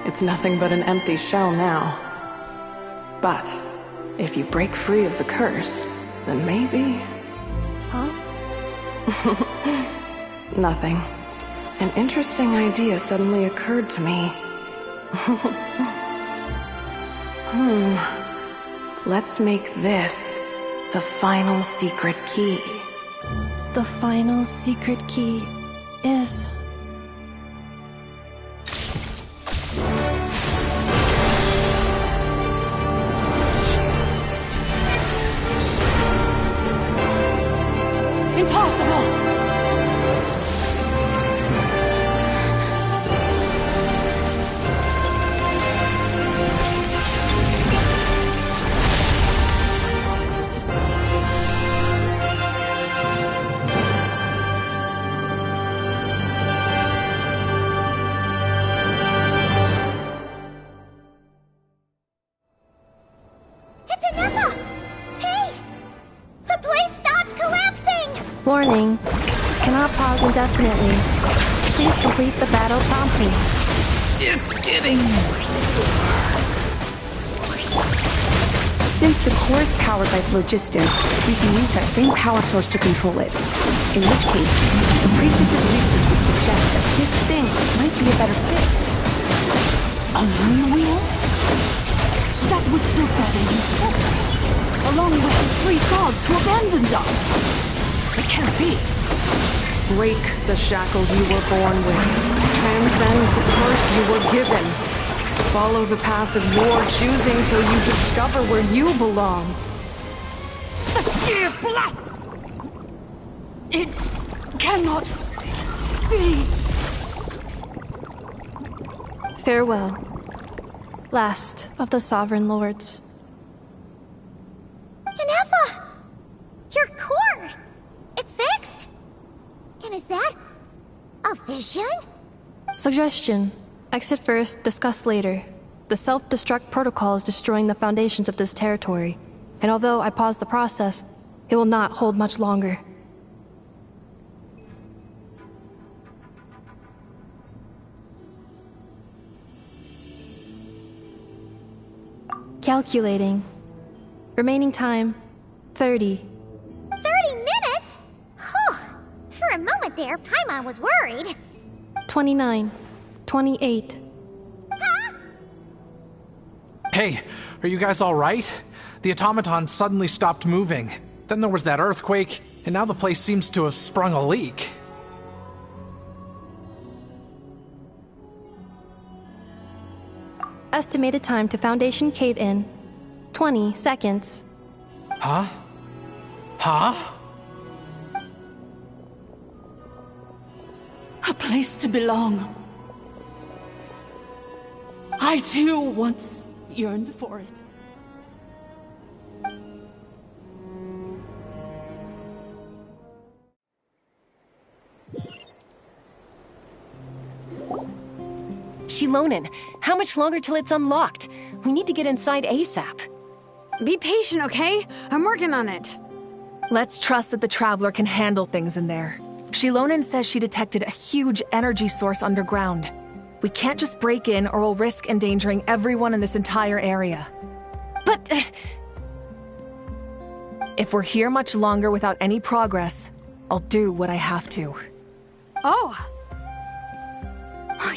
S9: it's nothing but an empty shell now. But if you break free of the curse, then maybe...
S5: Huh?
S9: Nothing.
S11: An interesting idea suddenly occurred to me. Let's make this the final secret key.
S5: The final secret key is...
S11: Impossible!
S2: It's Anepha! Hey! The place stopped collapsing!
S5: Warning. Cannot pause indefinitely. Please complete the battle promptly.
S4: It's getting...
S9: Since the core is powered by phlogiston, we can use that same power source to control it. In which case, the priestess's research would suggest that this thing might be a better fit.
S6: A moon wheel? That was built by the Usurper, along with the 3 gods who abandoned us. It can't be.
S9: Break the shackles you were born with. Transcend the curse you were given. Follow the path of your choosing till you discover where you belong.
S6: The sheer blast! It cannot be.
S5: Farewell. Last of the Sovereign Lords.
S2: Anepha! Your core! It's fixed! And is that a vision?
S5: Suggestion. Exit first, discuss later. The self-destruct protocol is destroying the foundations of this territory, and although I pause the process, it will not hold much longer. Calculating. Remaining time, 30.
S2: 30 minutes? Whew. For a moment there, Paimon was worried.
S5: 29. 28.
S10: Hey, are you guys alright? The automaton suddenly stopped moving. Then there was that earthquake, and now the place seems to have sprung a leak.
S5: Estimated time to Foundation cave-in, 20 seconds.
S10: Huh? Huh?
S6: A place to belong. I too once yearned for it.
S17: Shilonen, how much longer till it's unlocked? We need to get inside ASAP.
S7: Be patient, okay? I'm working on it.
S19: Let's trust that the Traveler can handle things in there. Shilonen says she detected a huge energy source underground. We can't just break in or we'll risk endangering everyone in this entire area.
S17: But...
S19: if we're here much longer without any progress, I'll do what I have to.
S8: Oh!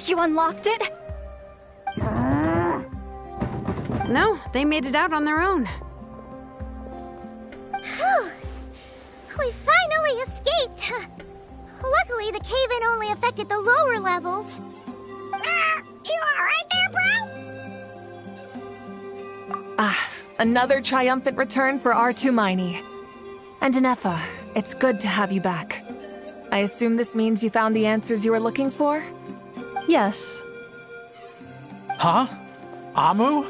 S8: You unlocked it?
S7: No, they made it out on their own.
S2: Whew. We finally escaped! Luckily, the cave-in only affected the lower levels. You alright there, bro?
S19: Another triumphant return for R2-Mine. And Anepha, it's good to have you back. I assume this means you found the answers you were looking for?
S5: Yes.
S10: Huh? Amu?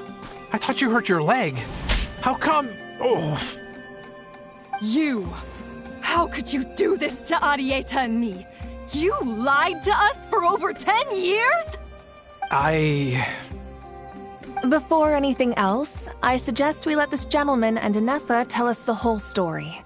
S10: I thought you hurt your leg. How come... Oh.
S20: You! How could you do this to Arieta and me? You lied to us for over 10 years?
S19: Before anything else, I suggest we let this gentleman and Anepha tell us the whole story.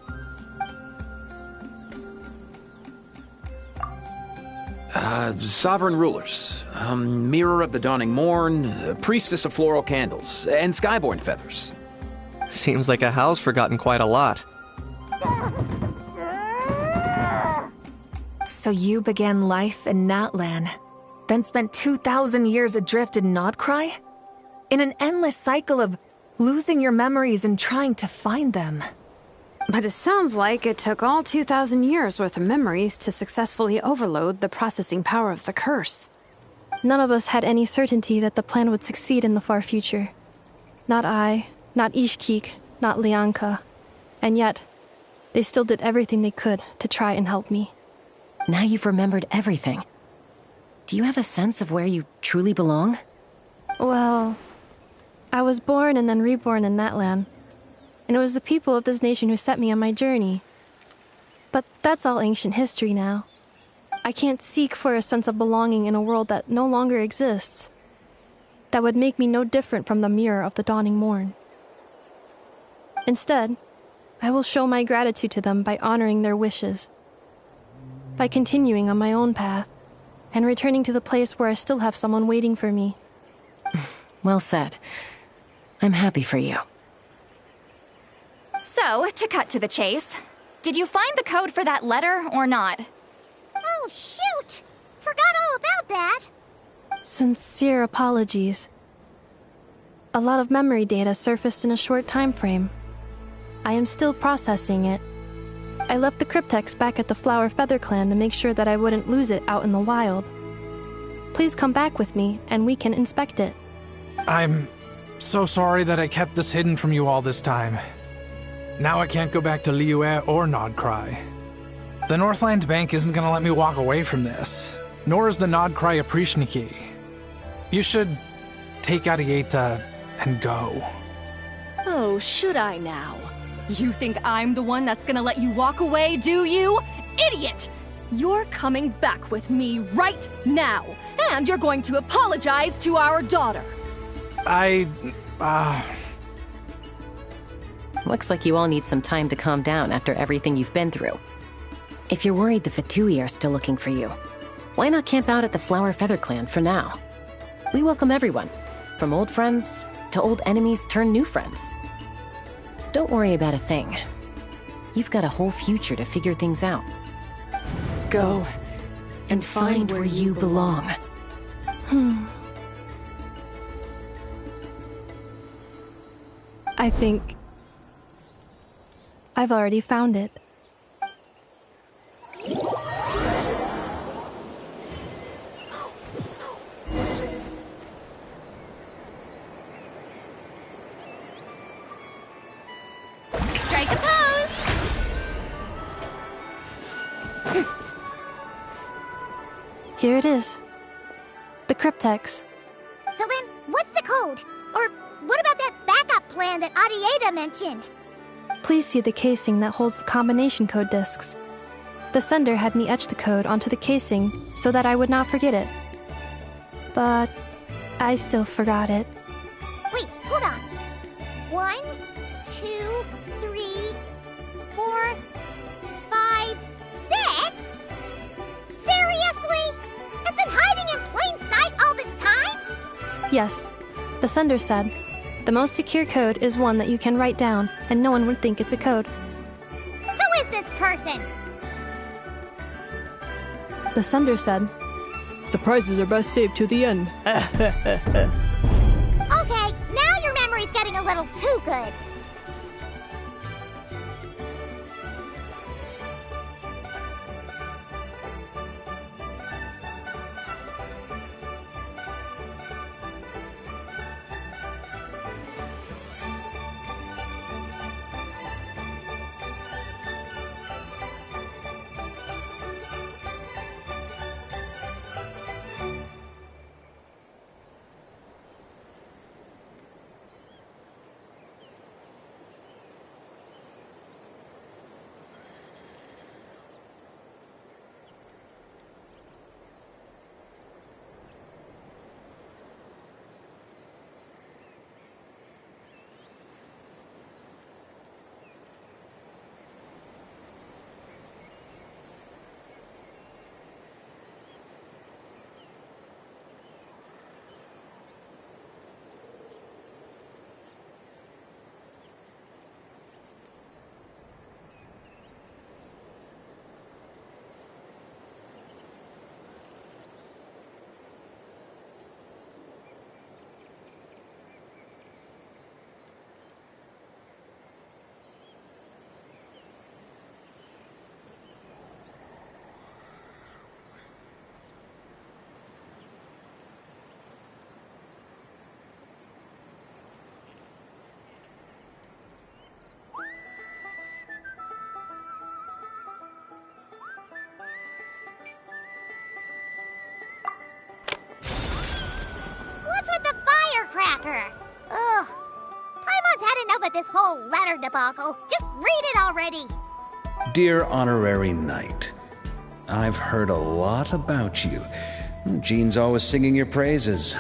S1: Sovereign rulers, Mirror of the Dawning Morn, Priestess of Floral Candles, and Skyborn Feathers.
S18: Seems like a house forgotten quite a lot.
S19: So you began life in Natlan, then spent 2,000 years adrift in Nodcry? In an endless cycle of losing your memories and trying to find them.
S7: But it sounds like it took all 2,000 years worth of memories to successfully overload the processing power of the curse.
S5: None of us had any certainty that the plan would succeed in the far future. Not I, not Ishkik, not Lianka. And yet, they still did everything they could to try and help me.
S17: Now you've remembered everything. Do you have a sense of where you truly belong?
S5: Well, I was born and then reborn in Natlan. And it was the people of this nation who set me on my journey. But that's all ancient history now. I can't seek for a sense of belonging in a world that no longer exists. That would make me no different from the mirror of the dawning morn. Instead, I will show my gratitude to them by honoring their wishes. By continuing on my own path, and returning to the place where I still have someone waiting for me.
S17: Well said. I'm happy for you.
S8: So, to cut to the chase, did you find the code for that letter or not?
S2: Oh, shoot! Forgot all about that.
S5: Sincere apologies. A lot of memory data surfaced in a short time frame. I am still processing it. I left the cryptex back at the Flower Feather Clan to make sure that I wouldn't lose it out in the wild. Please come back with me, and we can inspect it.
S10: I'm so sorry that I kept this hidden from you all this time. Now I can't go back to Liyue or Nodcry. The Northland Bank isn't gonna let me walk away from this, nor is the Nodcry Aprishniki. You should take Arieta and go.
S20: Oh, should I now? You think I'm the one that's gonna let you walk away, do you? Idiot! You're coming back with me right now, and you're going to apologize to our daughter.
S17: Looks like you all need some time to calm down after everything you've been through. If you're worried the Fatui are still looking for you, why not camp out at the Flower Feather Clan for now? We welcome everyone, from old friends to old enemies turned new friends. Don't worry about a thing. You've got a whole future to figure things out. Go and find where you belong.
S5: I think I've already found it.
S3: Strike a pose!
S5: Here it is. The cryptex.
S2: So then, what's the code? Or what about that backup plan that Arieta mentioned?
S5: Please see the casing that holds the combination code discs. The sender had me etch the code onto the casing so that I would not forget it. But I still forgot it.
S2: Wait, hold on. 1, 2, 3, 4, 5, 6? Seriously? It's been hiding in plain sight all this time?
S5: Yes, the sender said, the most secure code is one that you can write down and no one would think it's a code.
S2: Who is this person?
S5: The sender said, surprises are best saved to the end.
S2: Okay, now your memory's getting a little too good. tracker. Ugh. Paimon's had enough of this whole letter debacle. Just read it already.
S21: Dear Honorary Knight, I've heard a lot about you. Jean's always singing your praises.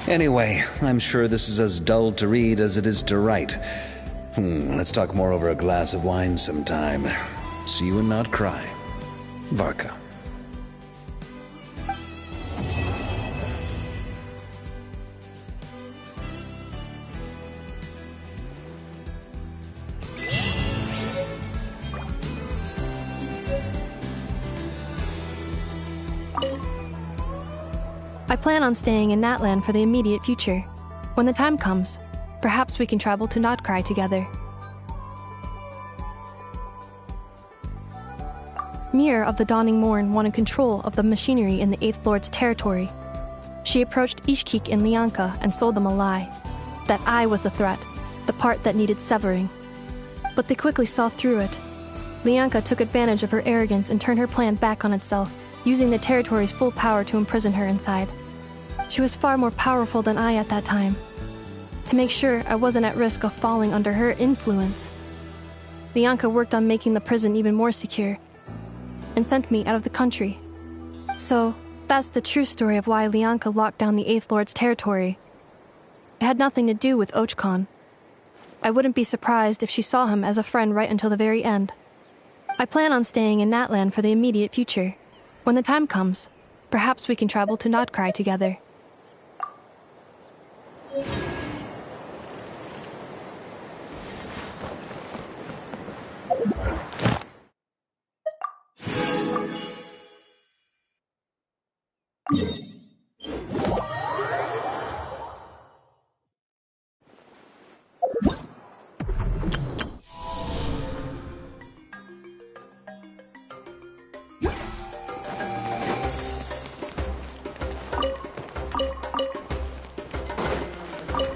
S21: Anyway, I'm sure this is as dull to read as it is to write. Let's talk more over a glass of wine sometime. See you and not cry. Varka.
S5: I plan on staying in Natlan for the immediate future. When the time comes, perhaps we can travel to Notcry together. Mir of the Dawning Morn wanted control of the machinery in the Eighth Lord's territory. She approached Ishkik and Lianka and sold them a lie. That I was the threat, the part that needed severing. But they quickly saw through it. Lianka took advantage of her arrogance and turned her plan back on itself, using the territory's full power to imprison her inside. She was far more powerful than I at that time. To make sure I wasn't at risk of falling under her influence, Lianka worked on making the prison even more secure, and sent me out of the country. So, that's the true story of why Lianka locked down the Eighth Lord's territory. It had nothing to do with Ochkon. I wouldn't be surprised if she saw him as a friend right until the very end. I plan on staying in Natlan for the immediate future. When the time comes, perhaps we can travel to Notcry together.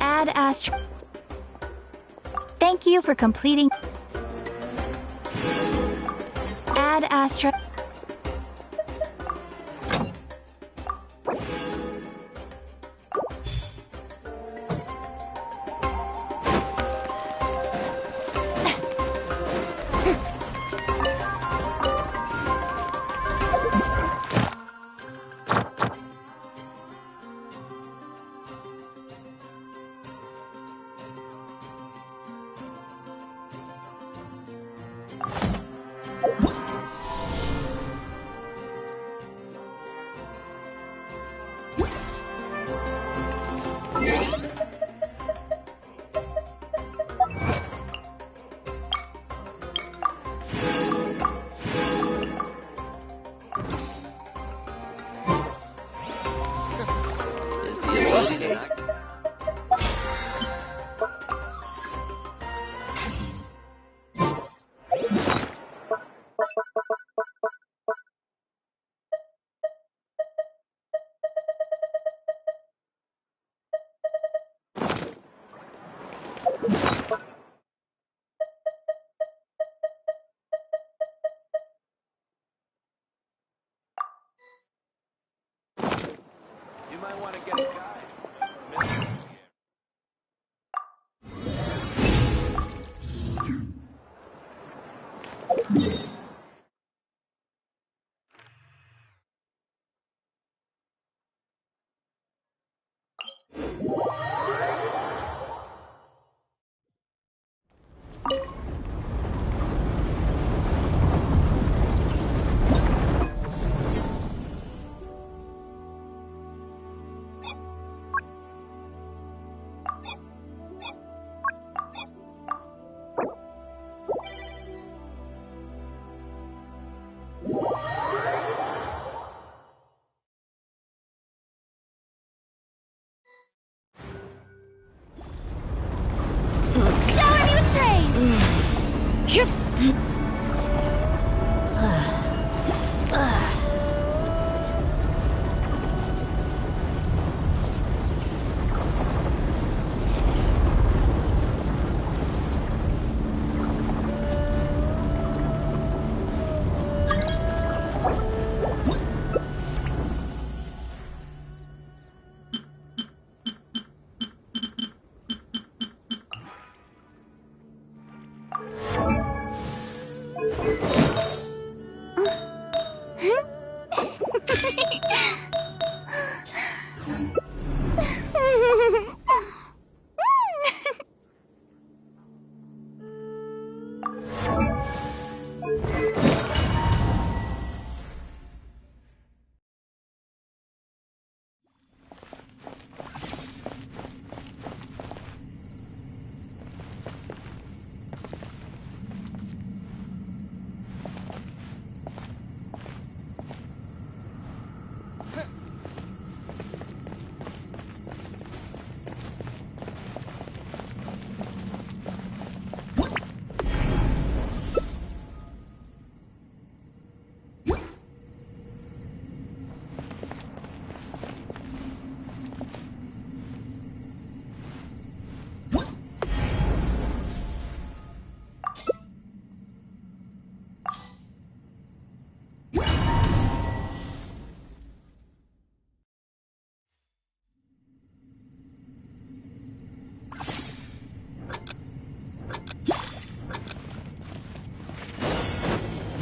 S8: Ad Astra. Thank you for completing. Ad Astra.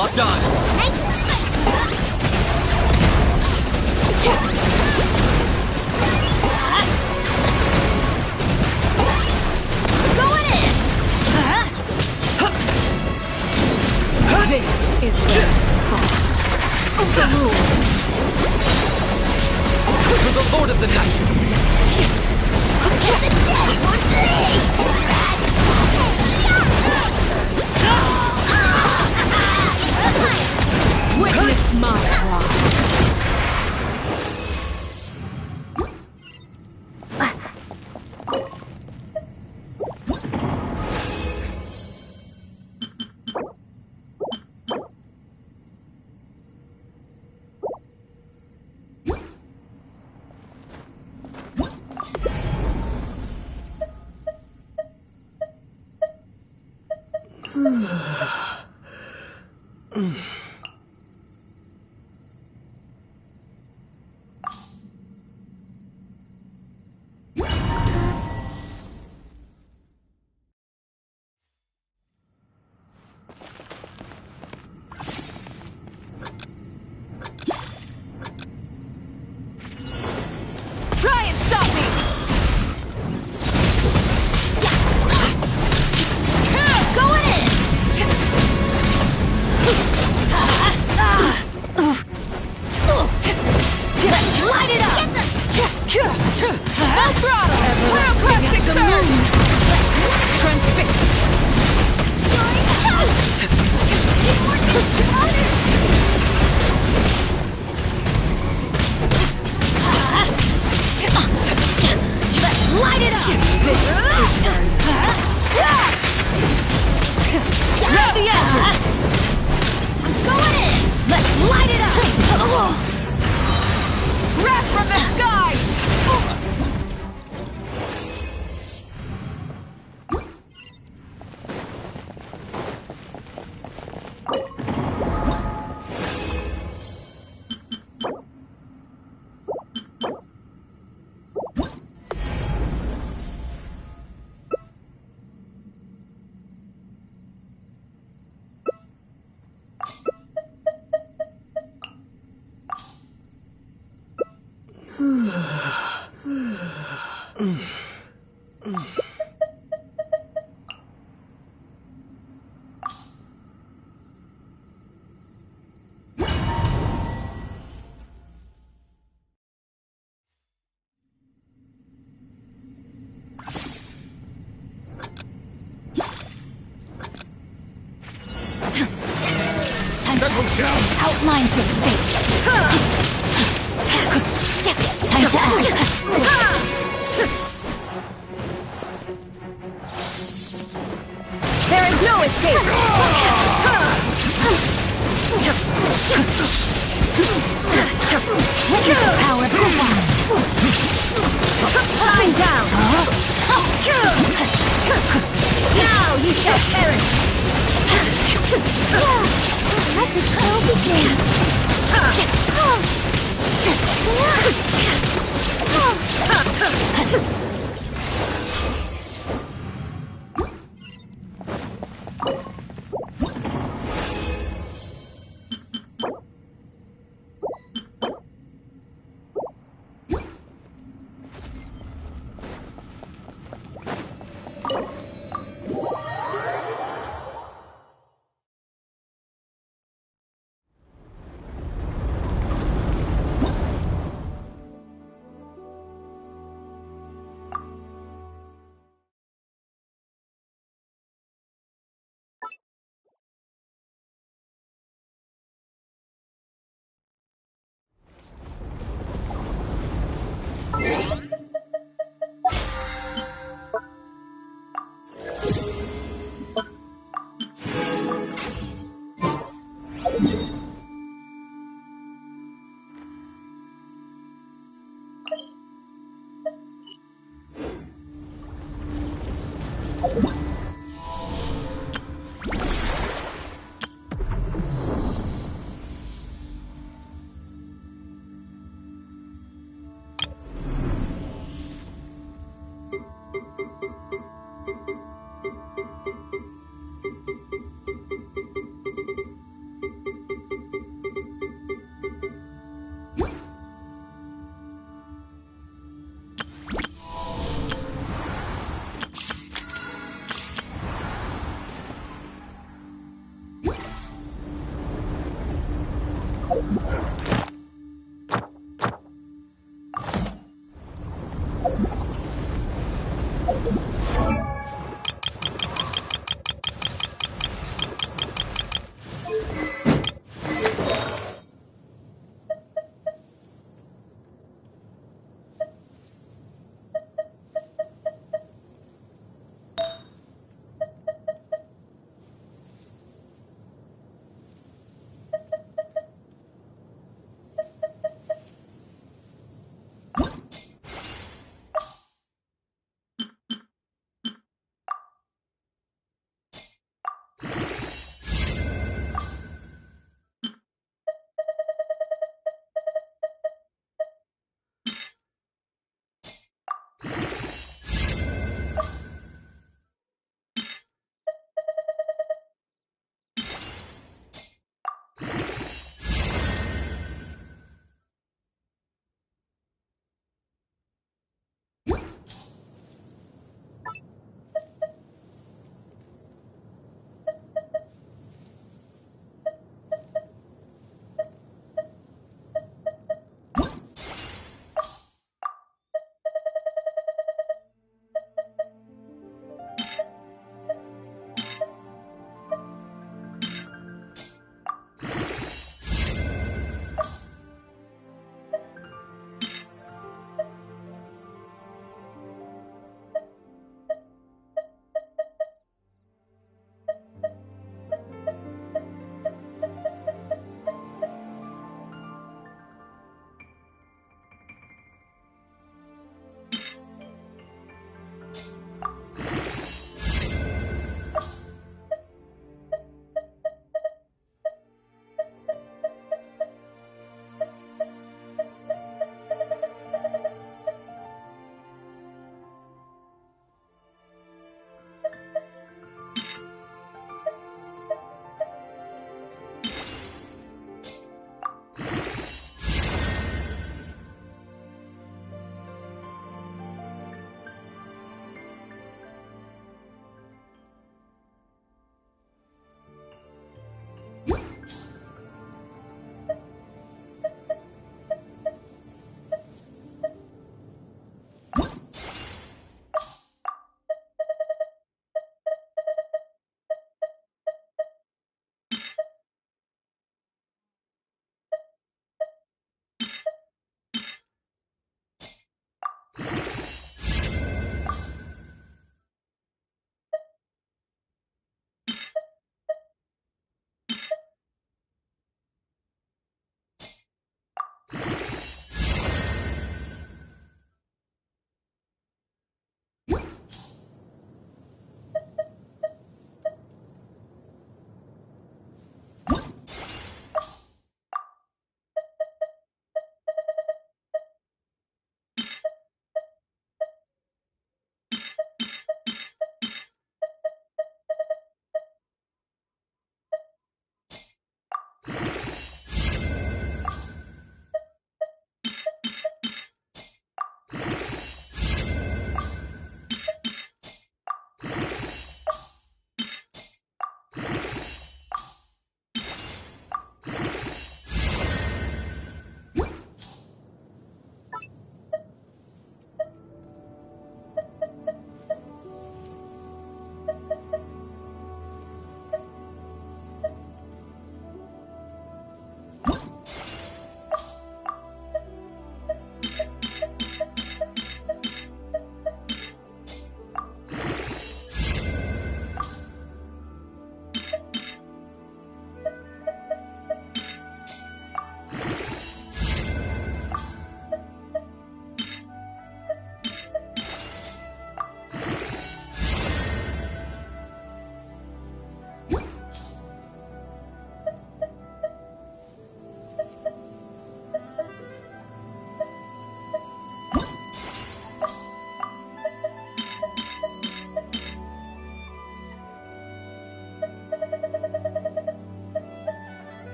S18: Locked on.
S20: Going in! This is the overruled.
S18: For the Lord of the Night.
S20: Witness my rise. Try and stop me! Going in! Light it up! Full throttle! Pyroclastic surge! Transfixed! Light it up! This is grab the edges! I'm going in! Let's light it up! Grab from the sky!
S18: Settle down.
S20: Outlines of fate. Time to act. There is no escape. Witness the power of Kumar. Shine down. Now you shall perish. Let the battle begin.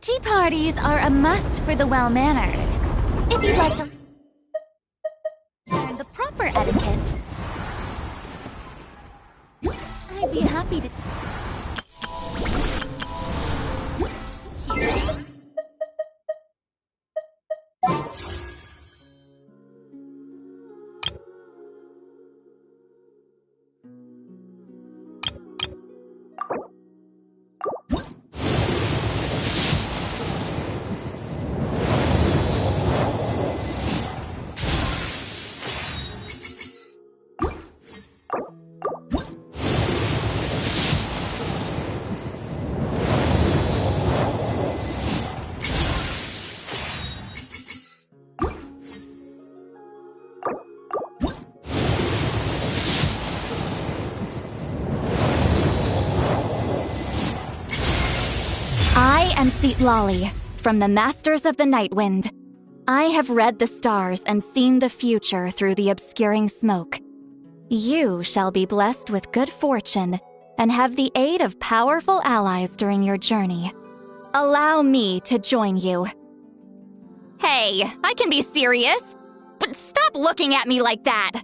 S8: Tea parties are a must for the well-mannered. If you'd like to learn the proper etiquette, I'd be happy to... Cheers. I am Citlali, from the Masters of the Nightwind. I have read the stars and seen the future through the obscuring smoke. You shall be blessed with good fortune and have the aid of powerful allies during your journey. Allow me to join you. Hey, I can be serious, but stop looking at me like that!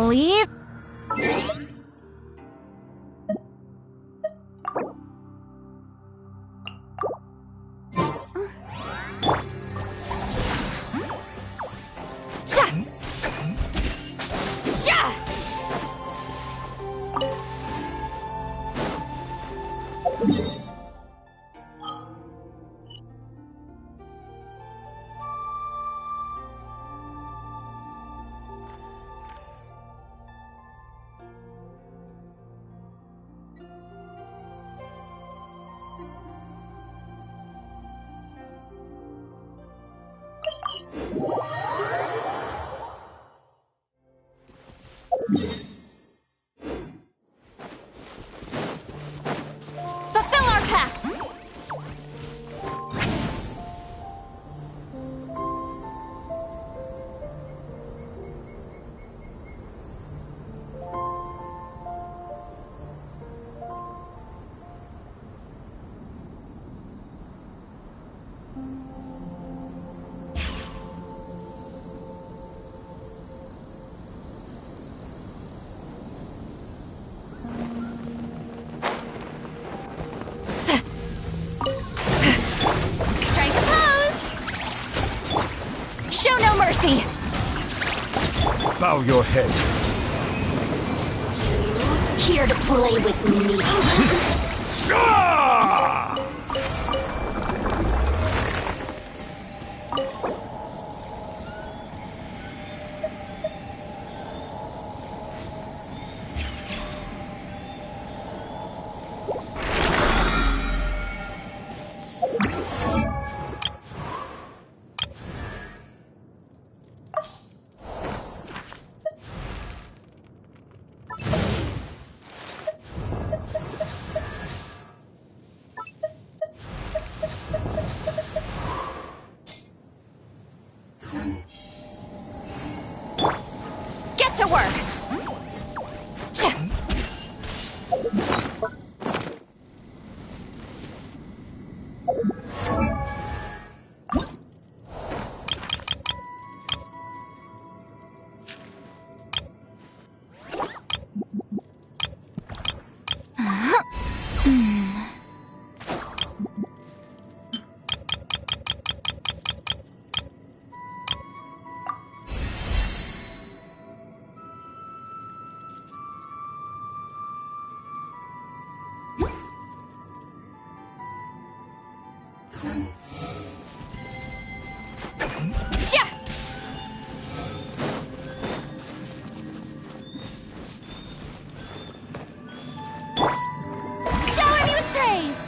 S2: Leave.
S20: Fulfill our pact!
S3: Strike a pose!
S2: Show no mercy!
S13: Bow your head.
S2: Here to play with me.
S3: Get to work! Shower me with praise!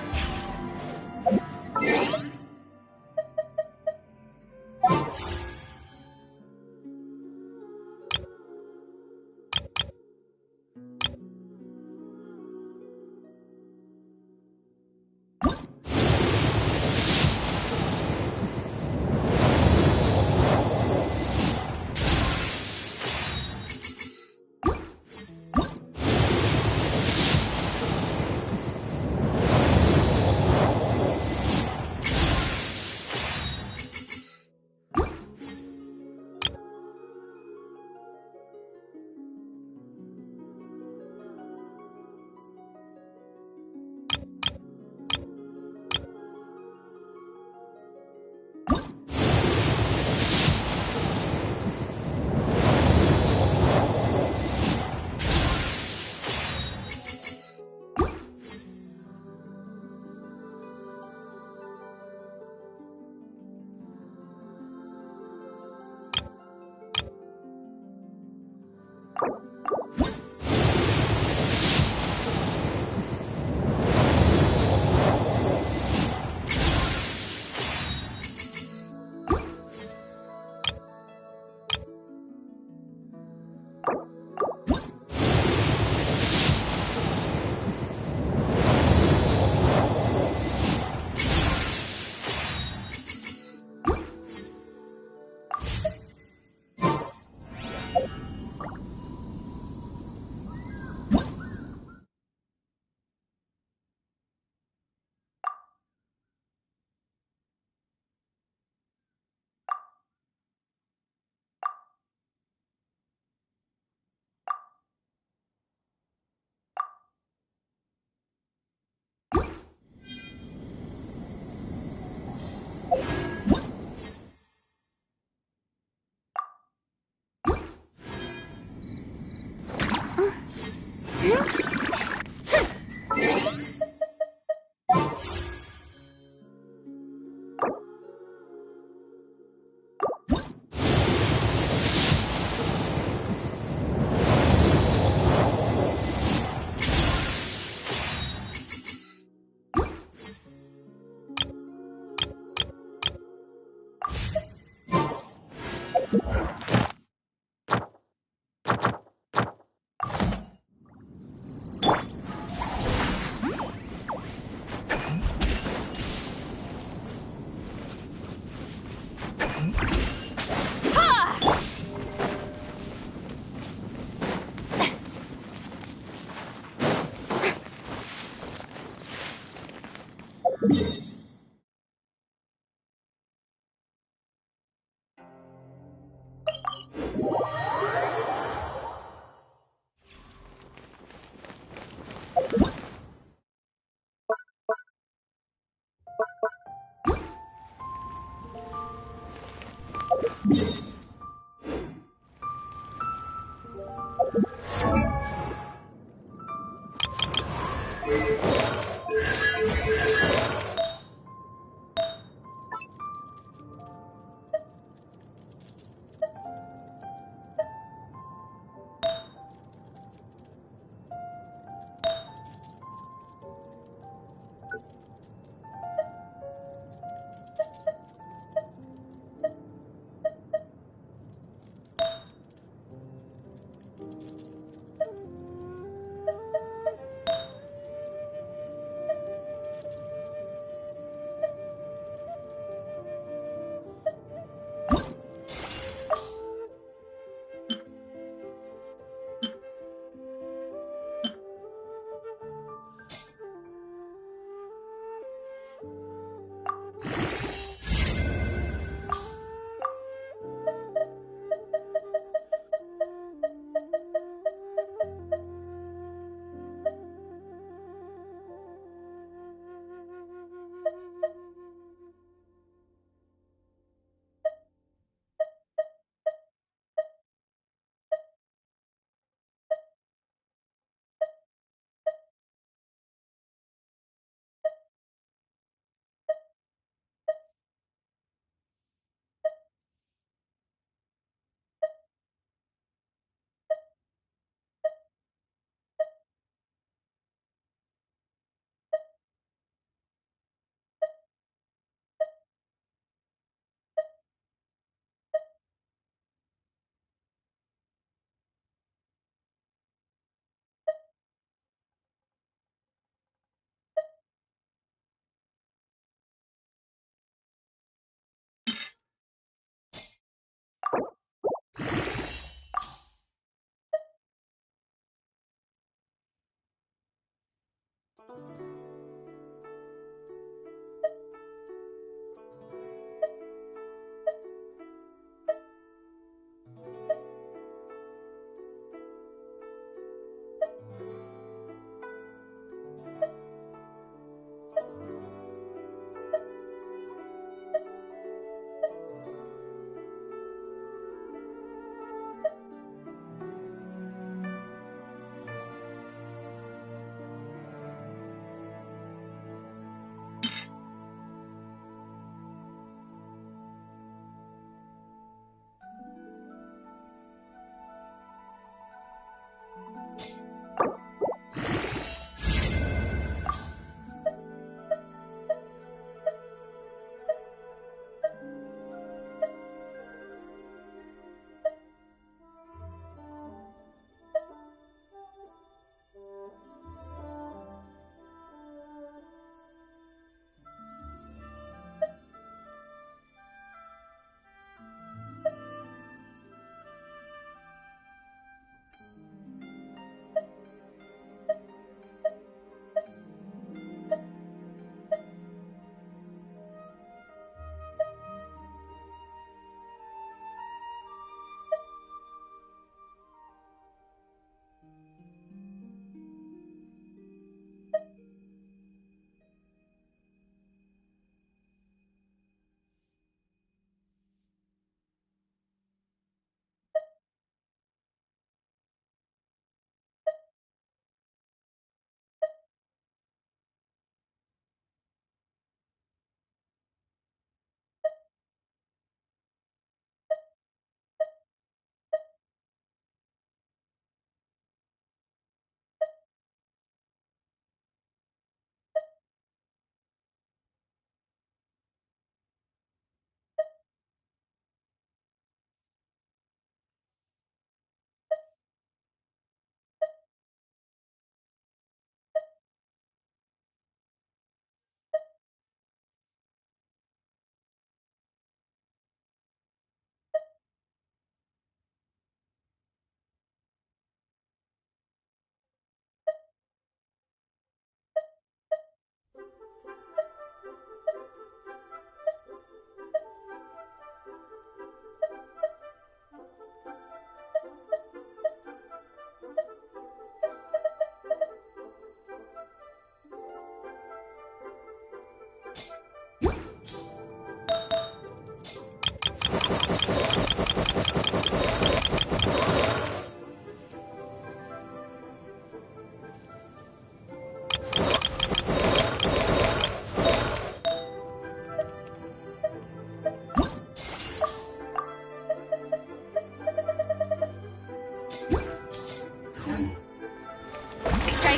S3: Strike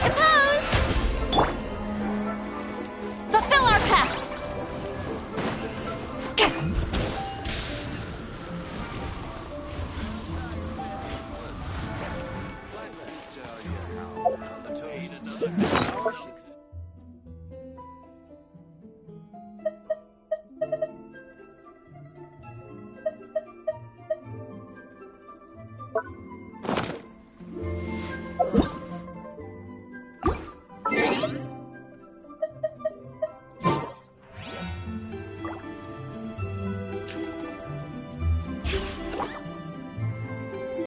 S3: a pose! Fulfill our pact!